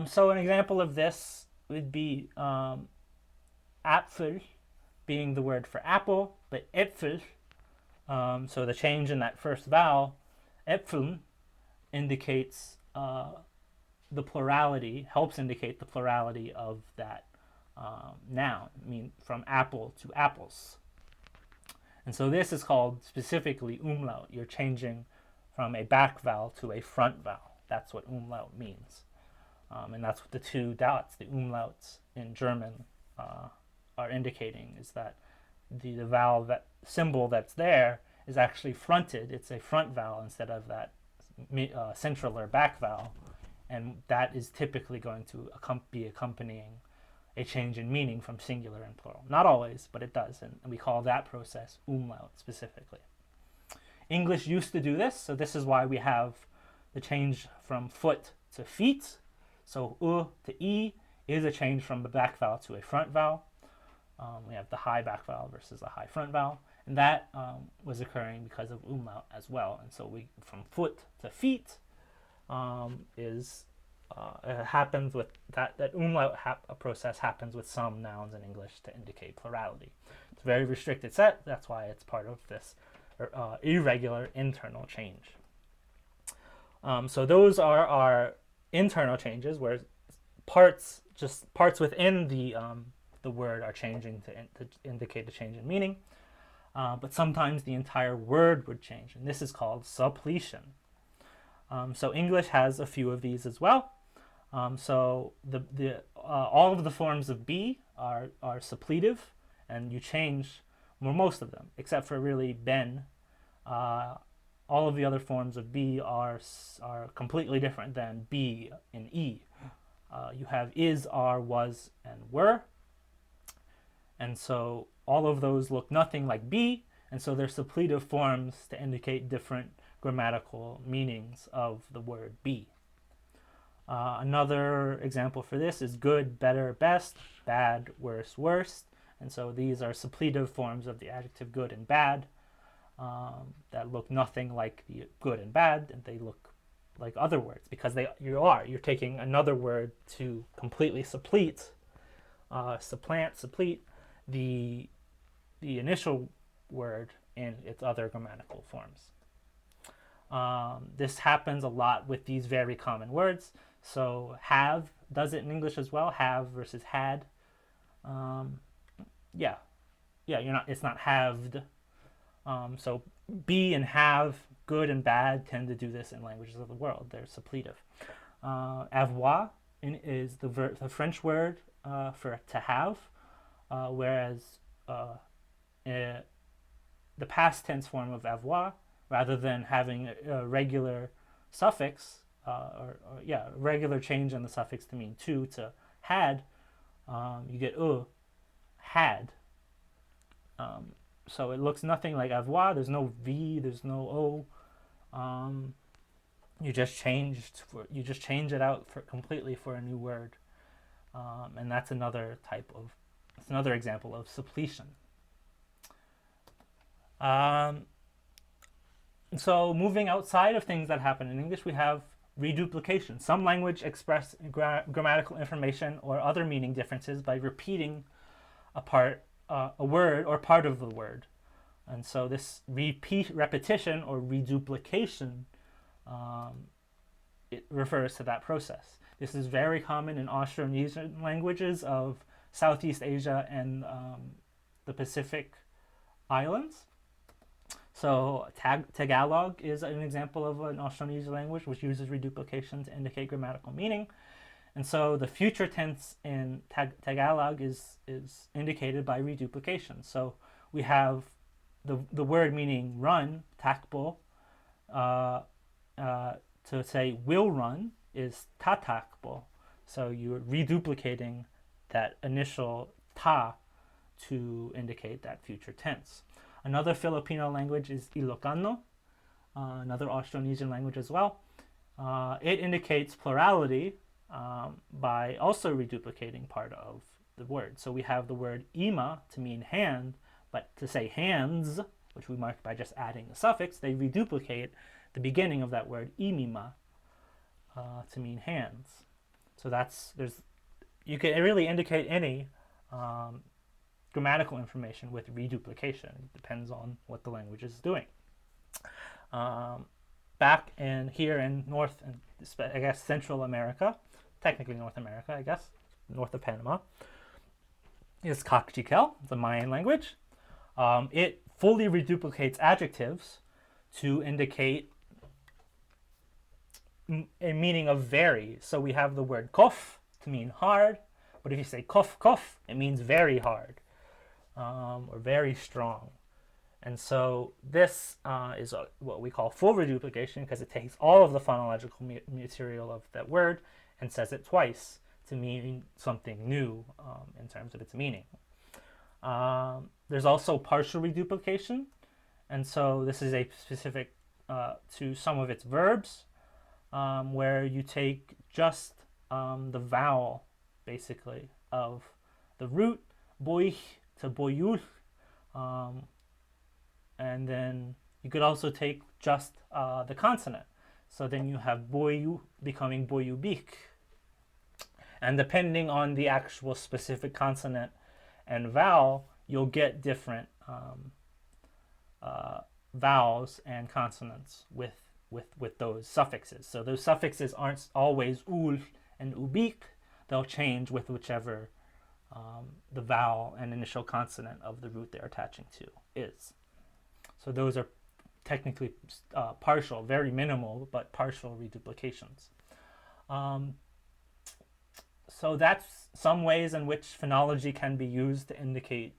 So an example of this would be Apfel being the word for apple, but Äpfel, so the change in that first vowel, Äpfeln, indicates the plurality, helps indicate the plurality of that noun, I mean from apple to apples. And so this is called specifically umlaut. You're changing from a back vowel to a front vowel. That's what umlaut means. And that's what the two dots, the umlauts in German, are indicating, is that the vowel, that symbol that's there, is actually fronted. It's a front vowel instead of that central or back vowel, and that is typically going to be accompanying a change in meaning from singular and plural. Not always, but it does, and we call that process umlaut specifically. English used to do this, so this is why we have the change from foot to feet. So to e is a change from the back vowel to a front vowel. We have the high back vowel versus the high front vowel, and that was occurring because of umlaut as well. And so we, from foot to feet, it happens with that umlaut process happens with some nouns in English to indicate plurality. It's a very restricted set. That's why it's part of this irregular internal change. So those are our internal changes, where parts within the word are changing to indicate a change in meaning. But sometimes the entire word would change, and this is called suppletion. So English has a few of these as well. So all of the forms of be are suppletive, and you change most of them, except for really ben. All of the other forms of be are completely different than be in e. You have is, are, was, and were, and so all of those look nothing like be, and so they're suppletive forms to indicate different grammatical meanings of the word be. Another example for this is good, better, best, bad, worse, worst. And so these are suppletive forms of the adjective good and bad that look nothing like the good and bad, and they look like other words because you're taking another word to completely supplant the initial word in its other grammatical forms. This happens a lot with these very common words. So have does it in English as well. Have versus had. It's not halved. So be and have, good and bad, tend to do this in languages of the world. They're suppletive. Avoir is the French word for to have, whereas the past tense form of avoir, rather than having a regular suffix, regular change in the suffix to mean to had, you get had. So it looks nothing like avoir. There's no v, there's no o. You just change it out completely for a new word, and that's another example of suppletion. So moving outside of things that happen in English, we have reduplication. Some language express grammatical information or other meaning differences by repeating a word or part of the word. And so this repetition or reduplication, it refers to that process. This is very common in Austronesian languages of Southeast Asia and the Pacific Islands. So Tagalog is an example of an Austronesian language which uses reduplication to indicate grammatical meaning. And so the future tense in Tagalog is indicated by reduplication. So we have the word meaning run, takbo, to say will run is tatakbo. So you're reduplicating that initial ta to indicate that future tense. Another Filipino language is Ilocano, another Austronesian language as well. It indicates plurality by also reduplicating part of the word. So we have the word ima to mean hand, but to say hands, which we mark by just adding the suffix, they reduplicate the beginning of that word imima to mean hands. So you can really indicate any grammatical information with reduplication. It depends on what the language is doing. Back here in North and I guess Central America, technically North America, I guess, north of Panama, is Kaqchikel, the Mayan language. It fully reduplicates adjectives to indicate a meaning of very. So we have the word kof to mean hard, but if you say kof kof, it means very hard. or very strong. And so this is what we call full reduplication, because it takes all of the phonological material of that word and says it twice to mean something new in terms of its meaning. There's also partial reduplication, and so this is a specific to some of its verbs, where you take just the vowel, basically, of the root, boich to boyul, and then you could also take just the consonant. So then you have boyu becoming boyubik. And depending on the actual specific consonant and vowel, you'll get different vowels and consonants with those suffixes. So those suffixes aren't always ul and ubik. They'll change with whichever the vowel and initial consonant of the root they're attaching to is. So those are technically partial, very minimal, but partial reduplications. So that's some ways in which phonology can be used to indicate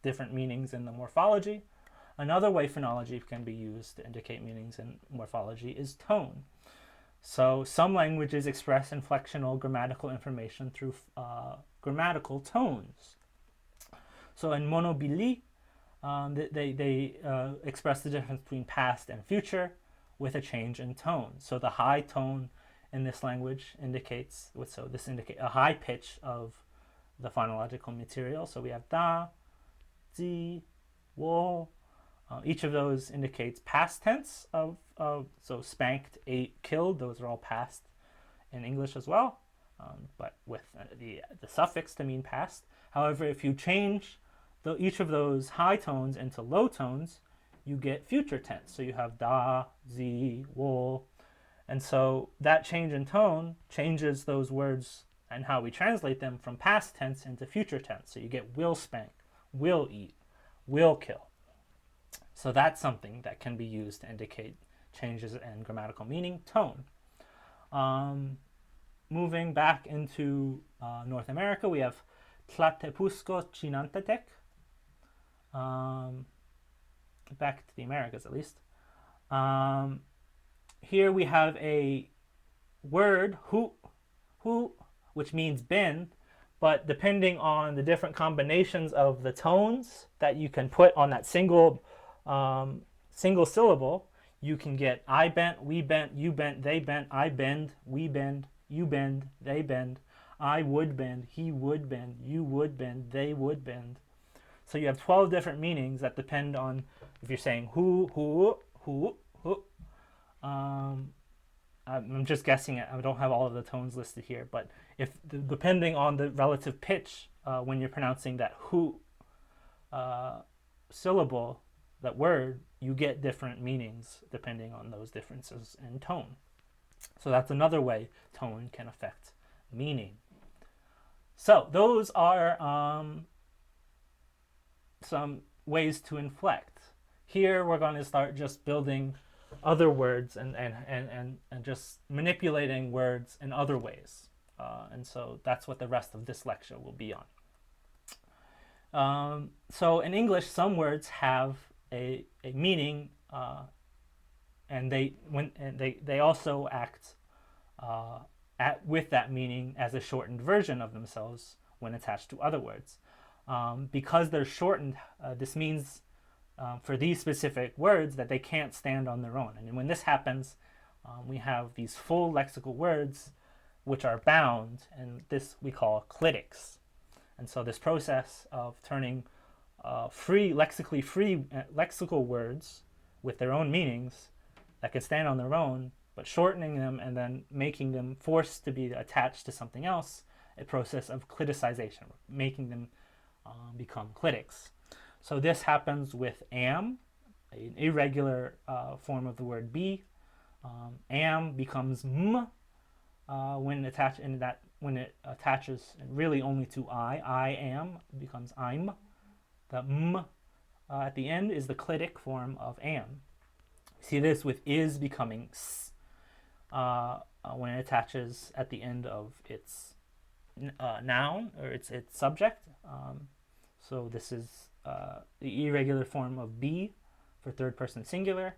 different meanings in the morphology. Another way phonology can be used to indicate meanings in morphology is tone. So some languages express inflectional grammatical information through grammatical tones. So in monobili, they express the difference between past and future with a change in tone. So the high tone in this language indicates, so this indicates a high pitch of the phonological material. So we have da, zi, wo. Each of those indicates past tense of so spanked, ate, killed. Those are all past in English as well, but with the suffix to mean past. However, if you change each of those high tones into low tones, you get future tense. So you have da, zi, wo. And so that change in tone changes those words and how we translate them from past tense into future tense. So you get will spank, will eat, will kill. So that's something that can be used to indicate changes in grammatical meaning, tone. Moving back into North America, we have Tlatepusco Chinantepec. Back to the Americas, at least. Here we have a word, hu, which means bend, but depending on the different combinations of the tones that you can put on that single syllable, you can get I bent, we bent, you bent, they bent, I bend, we bend, you bend, they bend, I would bend, he would bend, you would bend, they would bend. So you have 12 different meanings that depend on if you're saying who. I'm just guessing it. I don't have all of the tones listed here, but depending on the relative pitch when you're pronouncing that who syllable, that word, you get different meanings depending on those differences in tone. So that's another way tone can affect meaning. So those are some ways to inflect. Here we're going to start just building other words and just manipulating words in other ways. And so that's what the rest of this lecture will be on. So in English, some words have a meaning, and they also act with that meaning as a shortened version of themselves when attached to other words. Because they're shortened, this means for these specific words that they can't stand on their own. And when this happens, we have these full lexical words which are bound, and this we call clitics. And so this process of turning lexically free lexical words with their own meanings that can stand on their own, but shortening them and then making them forced to be attached to something else, a process of cliticization, making them become clitics. So this happens with am, an irregular form of the word be. Am becomes m when it attaches really only to I am becomes I'm. The m at the end is the clitic form of am. See this with is becoming s when it attaches at the end of its noun or its subject. So this is the irregular form of be for third person singular.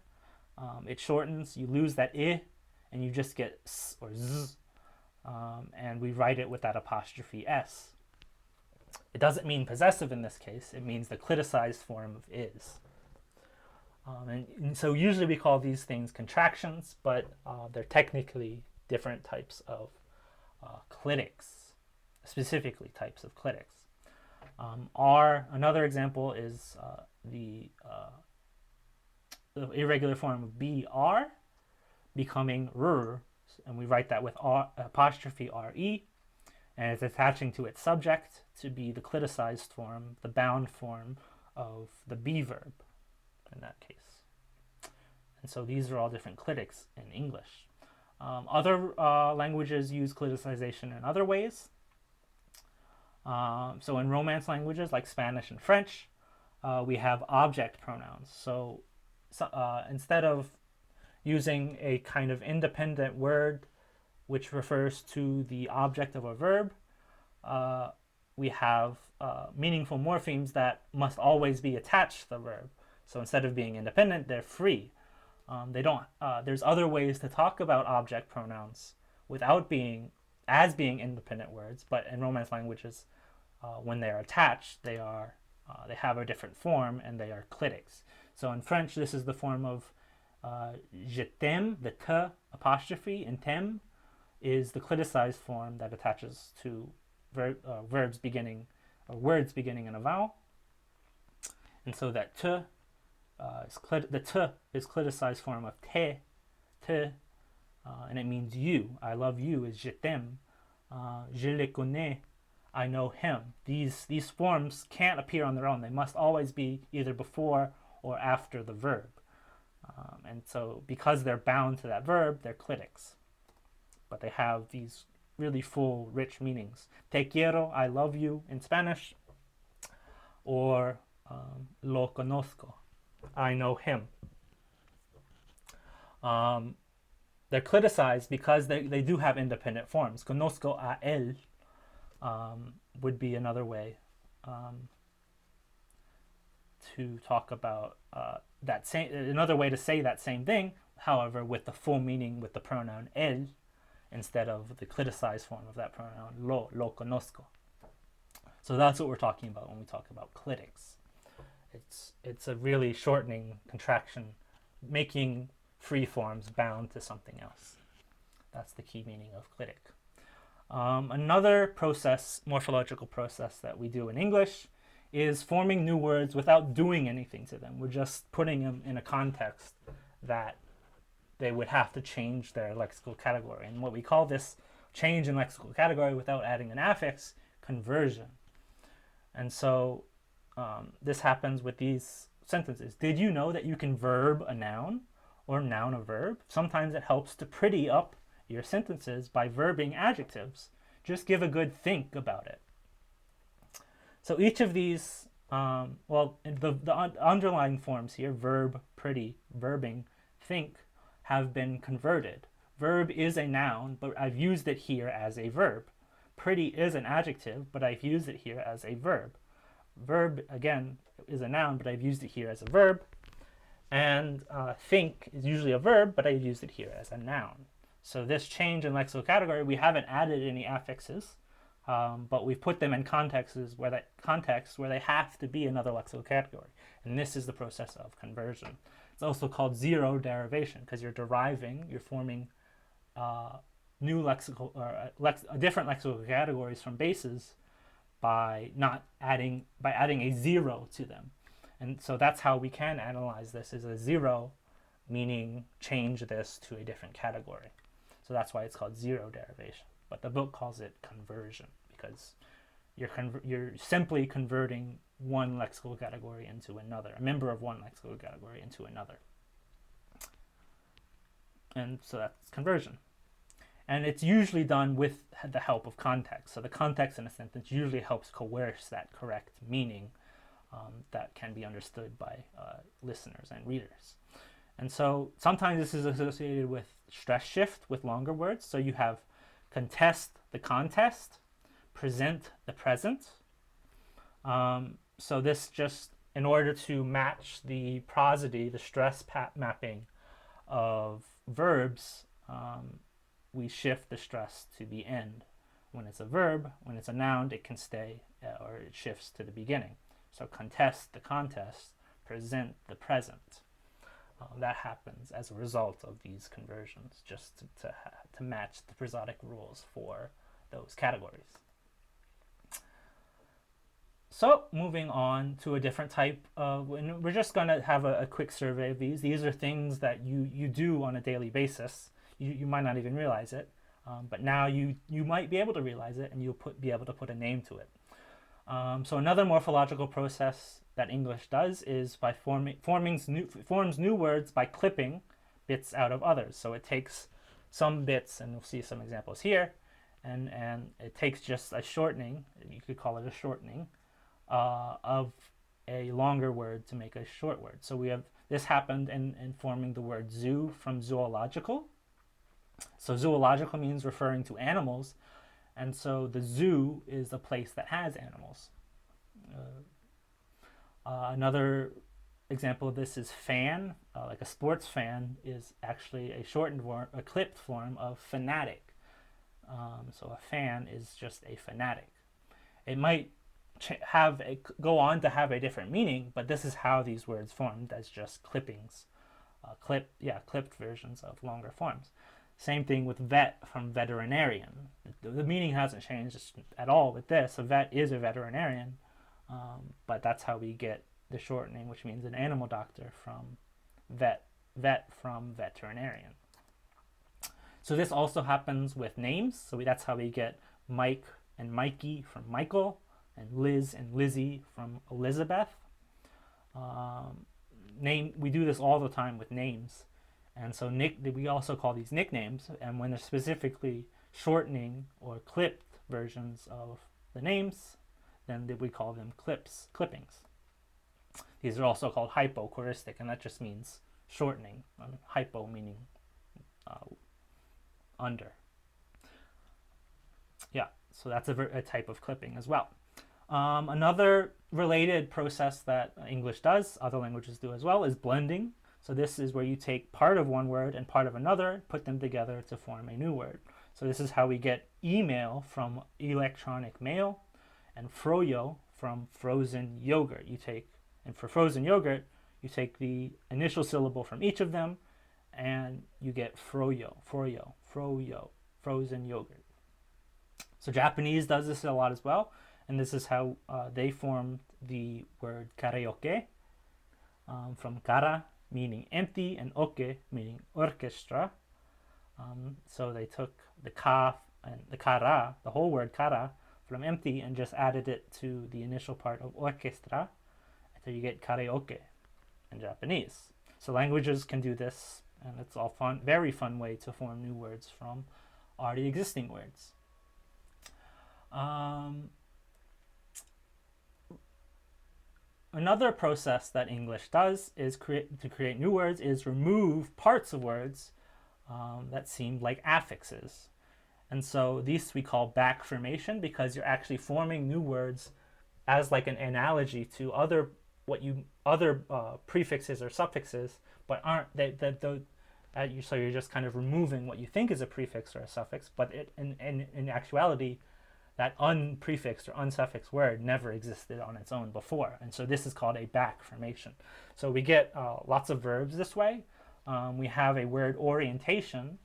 It shortens, you lose that I, and you just get s or z, and we write it with that apostrophe s. It doesn't mean possessive in this case, it means the cliticized form of is. And so usually we call these things contractions, but they're technically different types of clitics, specifically types of clitics. Another example is the irregular form of br becoming r, and we write that with apostrophe re, and it's attaching to its subject to be the cliticized form, the bound form of the be verb in that case. And so these are all different clitics in English. Other languages use cliticization in other ways. So in Romance languages like Spanish and French, we have object pronouns. So instead of using a kind of independent word which refers to the object of a verb, we have meaningful morphemes that must always be attached to the verb. So instead of being independent, they're free. There's other ways to talk about object pronouns without being independent words, but in Romance languages, when they're attached, they have a different form and they are clitics. So in French, this is the form of je t'aime, the t apostrophe in t'aime is the cliticized form that attaches to words beginning in a vowel. And so that t the t is cliticized form of te, and it means you. I love you is je t'aime. Je le connais, I know him. These forms can't appear on their own. They must always be either before or after the verb. And so because they're bound to that verb, they're clitics. But they have these really full, rich meanings. Te quiero, I love you in Spanish, or lo conozco, I know him. They're cliticized because they do have independent forms. Conozco a él would be another way to talk about another way to say that same thing, however, with the full meaning with the pronoun él instead of the cliticized form of that pronoun, lo conozco. So that's what we're talking about when we talk about clitics. It's a really shortening contraction, making free forms bound to something else. That's the key meaning of clitic. Another morphological process that we do in English is forming new words without doing anything to them. We're just putting them in a context that they would have to change their lexical category. And what we call this change in lexical category without adding an affix, conversion. And so this happens with these sentences. Did you know that you can verb a noun or noun a verb? Sometimes it helps to pretty up your sentences by verbing adjectives. Just give a good think about it. So each of these, the underlying forms here, verb, pretty, verbing, think, have been converted. Verb is a noun, but I've used it here as a verb. Pretty is an adjective, but I've used it here as a verb. Verb, again, is a noun, but I've used it here as a verb. And think is usually a verb, but I've used it here as a noun. So this change in lexical category, we haven't added any affixes, but we've put them in contexts where they have to be another lexical category. And this is the process of conversion. It's also called zero derivation because you're forming new lexical different lexical categories from bases by adding a zero to them. And so that's how we can analyze this, is a zero, meaning change this to a different category. So that's why it's called zero derivation. But the book calls it conversion because you're simply converting one lexical category into another, a member of one lexical category into another. And so that's conversion. And it's usually done with the help of context. So the context in a sentence usually helps coerce that correct meaning that can be understood by listeners and readers. And so sometimes this is associated with stress shift with longer words. So you have contest, the contest, present, the present. So this just, in order to match the prosody, the stress mapping of verbs, we shift the stress to the end. When it's a verb, when it's a noun, it can stay or it shifts to the beginning. So contest, the contest, present, the present. That happens as a result of these conversions, just to match the prosodic rules for those categories. So moving on to a different type of, and we're just going to have a quick survey of these. These are things that you do on a daily basis. You might not even realize it, but now you might be able to realize it, and you'll be able to put a name to it. So another morphological process that English does is by forms new words by clipping bits out of others. So it takes some bits, and we'll see some examples here, and it takes just a shortening, you could call it a shortening, of a longer word to make a short word. So we have, this happened in forming the word zoo from zoological. So zoological means referring to animals, and so the zoo is a place that has animals. Another example of this is fan. Like a sports fan is actually a shortened form, a clipped form of fanatic. So a fan is just a fanatic. It might go on to have a different meaning, but this is how these words formed, as just clippings, clipped versions of longer forms. Same thing with vet from veterinarian. The meaning hasn't changed at all with this. A vet is a veterinarian, but that's how we get the shortening, which means an animal doctor, from vet from veterinarian. So this also happens with names. So that's how we get Mike and Mikey from Michael, and Liz and Lizzie from Elizabeth. We do this all the time with names. And so we also call these nicknames, and when they're specifically shortening or clipped versions of the names, then we call them clippings. These are also called hypochoristic, and that just means shortening. Hypo meaning under. Yeah, so that's a type of clipping as well. Another related process that English does, other languages do as well, is blending. So this is where you take part of one word and part of another, put them together to form a new word. So this is how we get email from electronic mail, and froyo from frozen yogurt. And for frozen yogurt, you take the initial syllable from each of them, and you get froyo, frozen yogurt. So Japanese does this a lot as well, and this is how they formed the word karaoke, from kara, meaning empty, and oke, meaning orchestra. So they took the ka and the kara, the whole word kara, from empty, and just added it to the initial part of orchestra, until you get karaoke in Japanese. So languages can do this, and it's all fun, very fun way to form new words from already existing words. Another process that English does is to create new words is remove parts of words that seem like affixes. And so these we call back formation, because you're actually forming new words as like an analogy to other prefixes or suffixes, but aren't so you're just kind of removing what you think is a prefix or a suffix, but in actuality, that unprefixed or unsuffixed word never existed on its own before. And so this is called a back formation. So we get lots of verbs this way. We have a word orientation,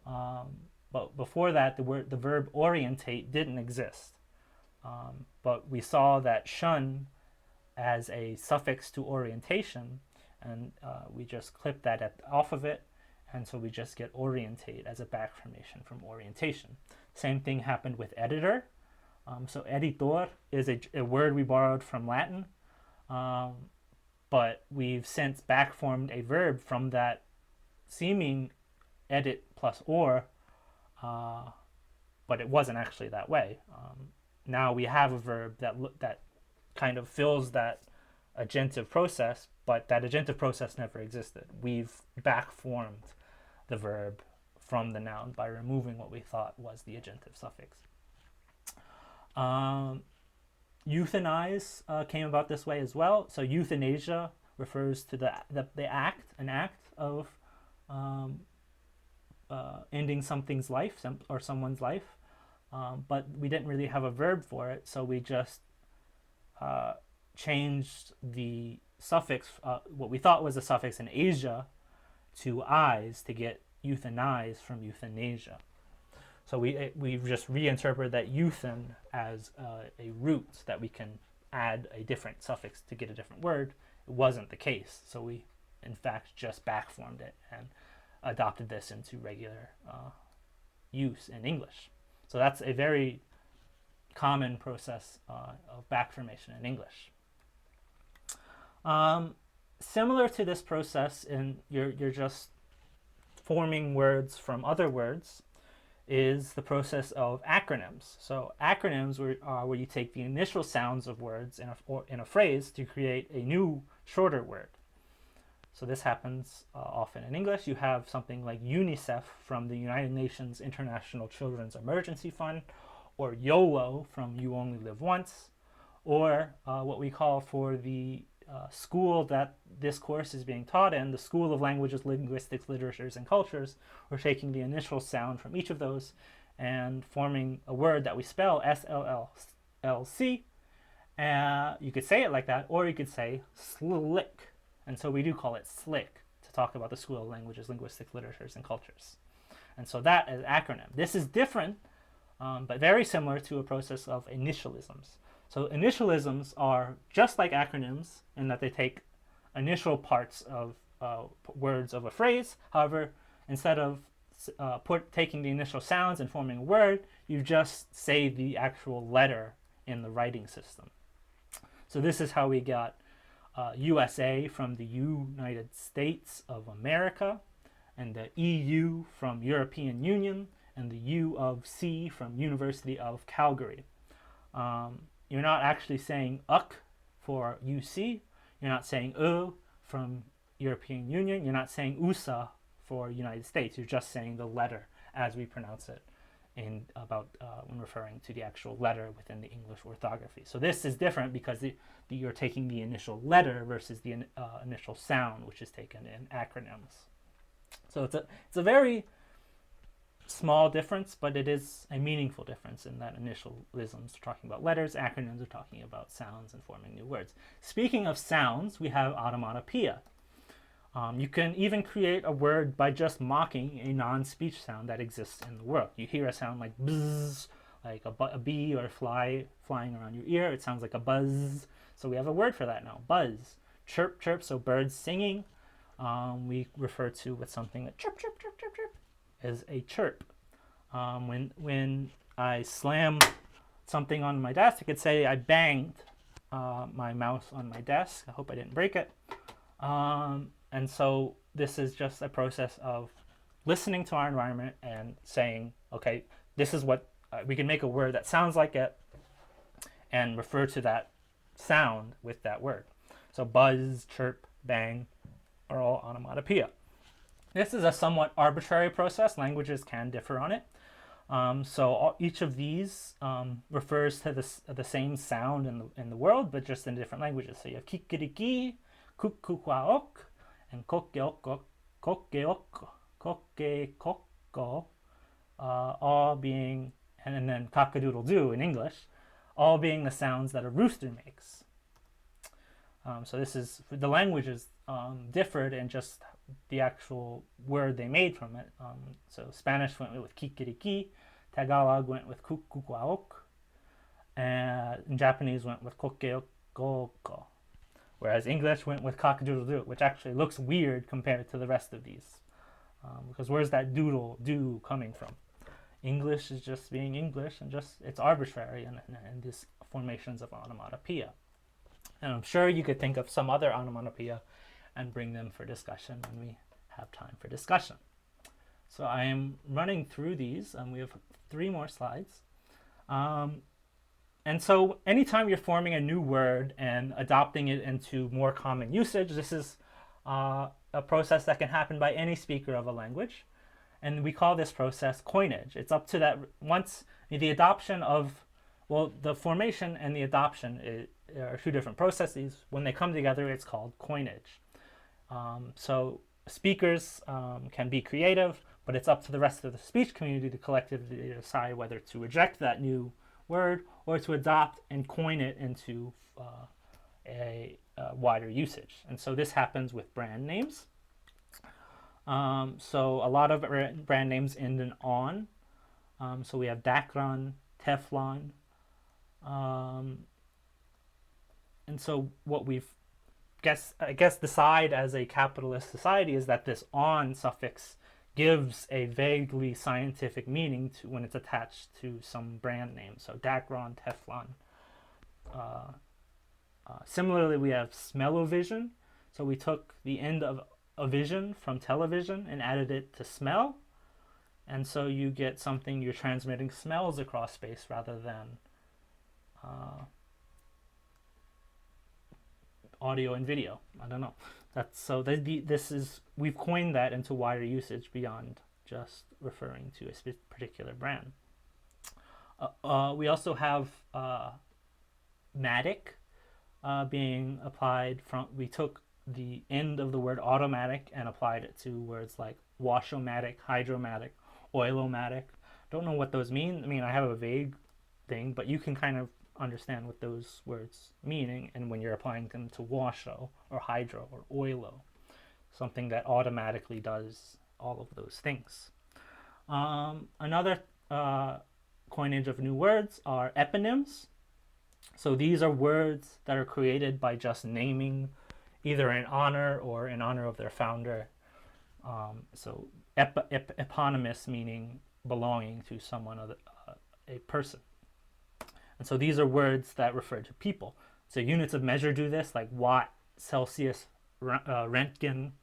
but before that, the verb orientate didn't exist. But we saw that shun as a suffix to orientation, and we just clip that off of it, and so we just get orientate as a back formation from orientation. Same thing happened with editor. So editor is a word we borrowed from Latin, but we've since back formed a verb from that seeming edit plus or, but it wasn't actually that way. Now we have a verb that kind of fills that agentive process, but that agentive process never existed. We've back formed the verb from the noun by removing what we thought was the agentive suffix. Euthanize came about this way as well. So euthanasia refers to an act of um, ending something's life or someone's life. But we didn't really have a verb for it, so we just changed the suffix, what we thought was a suffix in Asia, to eyes to get euthanize from euthanasia. So we just reinterpreted that euthan as a root that we can add a different suffix to get a different word. It wasn't the case, so we in fact just backformed it and adopted this into regular use in English. So that's a very common process of backformation in English. Similar to this process, you're just forming words from other words, is the process of acronyms. So acronyms are where you take the initial sounds of words in a phrase to create a new, shorter word. So this happens often in English. You have something like UNICEF from the United Nations International Children's Emergency Fund, or YOLO from You Only Live Once, or what we call for the school that this course is being taught in, the School of Languages, Linguistics, Literatures, and Cultures. We're taking the initial sound from each of those and forming a word that we spell SLLC. You could say it like that, or you could say slick. And so we do call it SLIC to talk about the School of Languages, Linguistics, Literatures, and Cultures. And so that is acronym. This is different, but very similar to a process of initialisms. So initialisms are just like acronyms in that they take initial parts of words of a phrase. However, instead of taking the initial sounds and forming a word, you just say the actual letter in the writing system. So this is how we got USA from the United States of America, and the EU from European Union, and the U of C from University of Calgary. You're not actually saying UK for UC. You're not saying from European Union. You're not saying USA for United States. You're just saying the letter as we pronounce it when referring to the actual letter within the English orthography. So this is different because you're taking the initial letter versus the initial sound, which is taken in acronyms. So it's a very small difference, but it is a meaningful difference in that initialisms are talking about letters, acronyms are talking about sounds and forming new words. Speaking of sounds, we have onomatopoeia. You can even create a word by just mocking a non-speech sound that exists in the world. You hear a sound like buzz, like a bee or a fly flying around your ear. It sounds like a buzz. So we have a word for that now, buzz. Chirp, chirp, so birds singing. We refer to with something that chirp, chirp, chirp, chirp, chirp is a chirp. When I slam something on my desk, I could say I banged my mouse on my desk. I hope I didn't break it. And so this is just a process of listening to our environment and saying, okay, this is what we can make a word that sounds like it and refer to that sound with that word. So buzz, chirp, bang are all onomatopoeia. This is a somewhat arbitrary process. Languages can differ on it. So each of these refers to the same sound in the world, but just in different languages. So you have kikiriki, kukukwaok, and kokeoko, kokekoko, all being, and then cock-a-doodle-doo in English, all being the sounds that a rooster makes. So this is, the languages differed in just the actual word they made from it. So Spanish went with kikiriki, Tagalog went with kukukwaok, and Japanese went with kokeoko. Whereas English went with cock-a-doodle-doo, which actually looks weird compared to the rest of these. Because where's that doodle-doo coming from? English is just being English, and just it's arbitrary in these formations of onomatopoeia. And I'm sure you could think of some other onomatopoeia and bring them for discussion when we have time for discussion. So I am running through these, and we have 3 more slides. And so anytime you're forming a new word and adopting it into more common usage, this is a process that can happen by any speaker of a language. And we call this process coinage. It's up to that, once the adoption of Well, the formation and the adoption are two different processes. When they come together, it's called coinage. So speakers can be creative, but it's up to the rest of the speech community to collectively decide whether to reject that new word or to adopt and coin it into a wider usage. And so this happens with brand names. So a lot of brand names end in on. So we have Dacron, Teflon. And so what we've I guess decide as a capitalist society is that this on suffix gives a vaguely scientific meaning to when it's attached to some brand name. So Dacron, Teflon. Similarly, we have smell-o-vision. So we took the end of a vision from television and added it to smell. And so you get something, you're transmitting smells across space rather than audio and video. I don't know. That's so. This is we've coined that into wider usage beyond just referring to a particular brand. We also have matic being applied from. We took the end of the word automatic and applied it to words like washomatic, hydromatic, oilomatic. Don't know what those mean. I mean, I have a vague thing, but you can kind of understand what those words mean, and when you're applying them to washo or hydro or oilo, something that automatically does all of those things. Another coinage of new words are eponyms. So these are words that are created by just naming either in honor or in honor of their founder. So eponymous meaning belonging to someone, a person. And so these are words that refer to people. So units of measure do this, like watt, Celsius, Röntgen.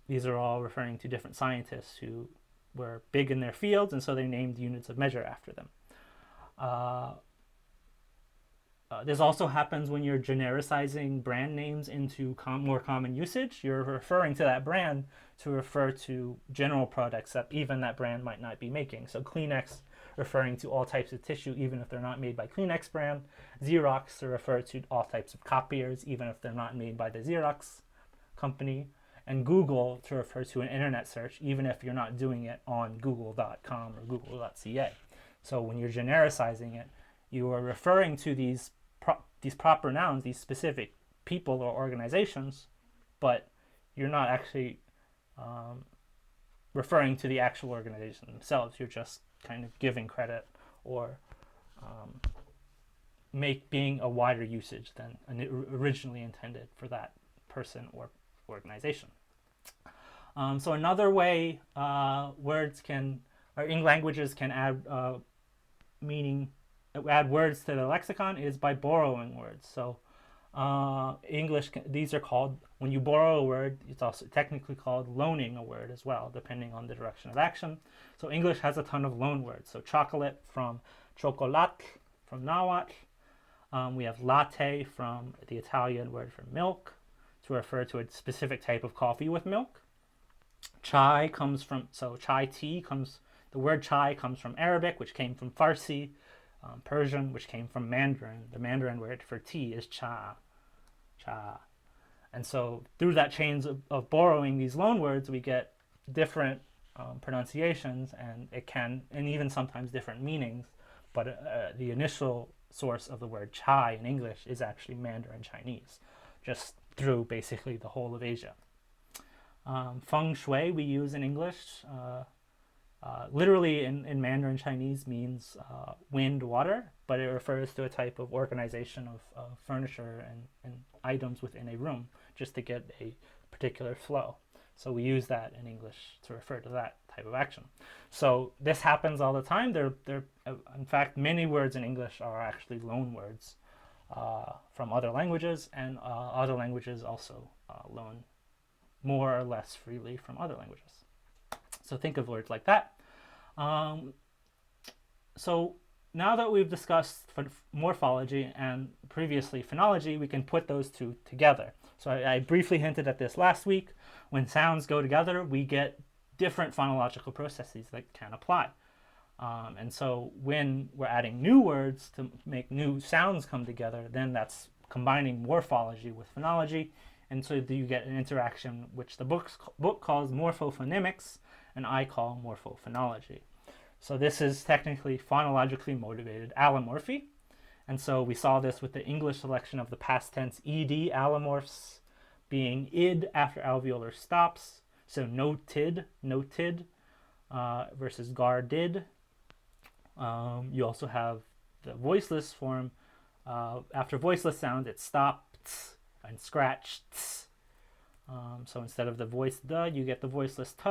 These are all referring to different scientists who were big in their fields, and so they named units of measure after them. This also happens when you're genericizing brand names into more common usage. You're referring to that brand to refer to general products that even that brand might not be making. So Kleenex referring to all types of tissue even if they're not made by Kleenex brand. Xerox to refer to all types of copiers even if they're not made by the Xerox company. And Google to refer to an internet search even if you're not doing it on google.com or google.ca. So when you're genericizing it, you are referring to these proper nouns, these specific people or organizations, but you're not actually referring to the actual organization themselves. You're just kind of giving credit or being a wider usage than originally intended for that person or organization. So another way words can, or in languages can add meaning, add words to the lexicon is by borrowing words. So English, these are called, when you borrow a word, it's also technically called loaning a word as well, depending on the direction of action. So English has a ton of loan words. So chocolate from chocolat, from nawat. We have latte from the Italian word for milk, to refer to a specific type of coffee with milk. Chai comes from, so chai tea comes, the word chai comes from Arabic, which came from Farsi, Persian, which came from Mandarin. The Mandarin word for tea is cha. And so through that chains of borrowing these loan words, we get different pronunciations, and even sometimes different meanings. But the initial source of the word chai in English is actually Mandarin Chinese, just through basically the whole of Asia. Feng shui we use in English. Literally in Mandarin Chinese means wind, water, but it refers to a type of organization of furniture and items within a room just to get a particular flow. So we use that in English to refer to that type of action. So this happens all the time. In fact, many words in English are actually loan words from other languages, and other languages also loan more or less freely from other languages. So think of words like that. So now that we've discussed morphology and previously phonology, we can put those two together. So I briefly hinted at this last week. When sounds go together, we get different phonological processes that can apply. And so when we're adding new words to make new sounds come together, then that's combining morphology with phonology. And so you get an interaction which the book calls morphophonemics and I call morphophonology. So this is technically phonologically motivated allomorphy. And so we saw this with the English selection of the past tense ed allomorphs being id after alveolar stops. So noted versus guarded. You also have the voiceless form. After voiceless sounds, it stopped and scratched. So instead of the voice the, you get the voiceless t.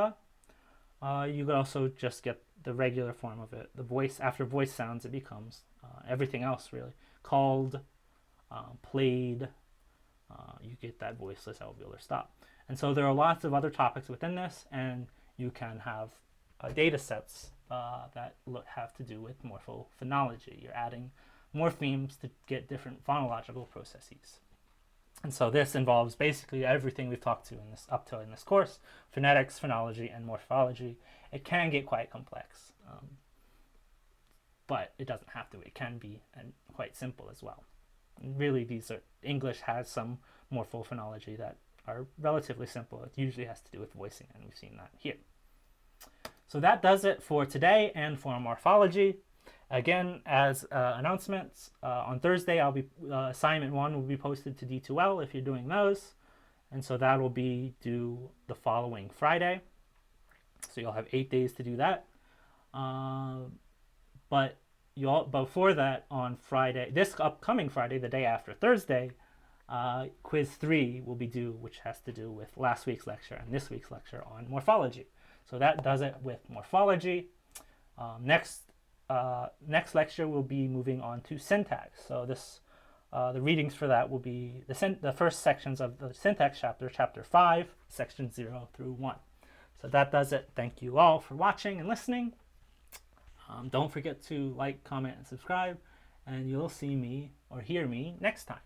You could also just get the regular form of it. The voice, after voice sounds, it becomes everything else really. Called, played, you get that voiceless alveolar stop. And so there are lots of other topics within this, and you can have data sets that have to do with morphophonology. You're adding morphemes to get different phonological processes. And so this involves basically everything we've talked to in this up till in this course: phonetics, phonology, and morphology. It can get quite complex, but it doesn't have to. It can be quite simple as well. And really, English has some morphophonology that are relatively simple. It usually has to do with voicing, and we've seen that here. So that does it for today and for morphology. Again, as announcements, on Thursday, assignment 1 will be posted to D2L if you're doing those. And so that will be due the following Friday. So you'll have 8 days to do that. But before that, on Friday, this upcoming Friday, the day after Thursday, quiz 3 will be due, which has to do with last week's lecture and this week's lecture on morphology. So that does it with morphology. Next lecture we'll be moving on to syntax. So the readings for that will be the first sections of the syntax chapter 5, sections 0 through 1. So that does it. Thank you all for watching and listening. Don't forget to like, comment, and subscribe, and you'll see me or hear me next time.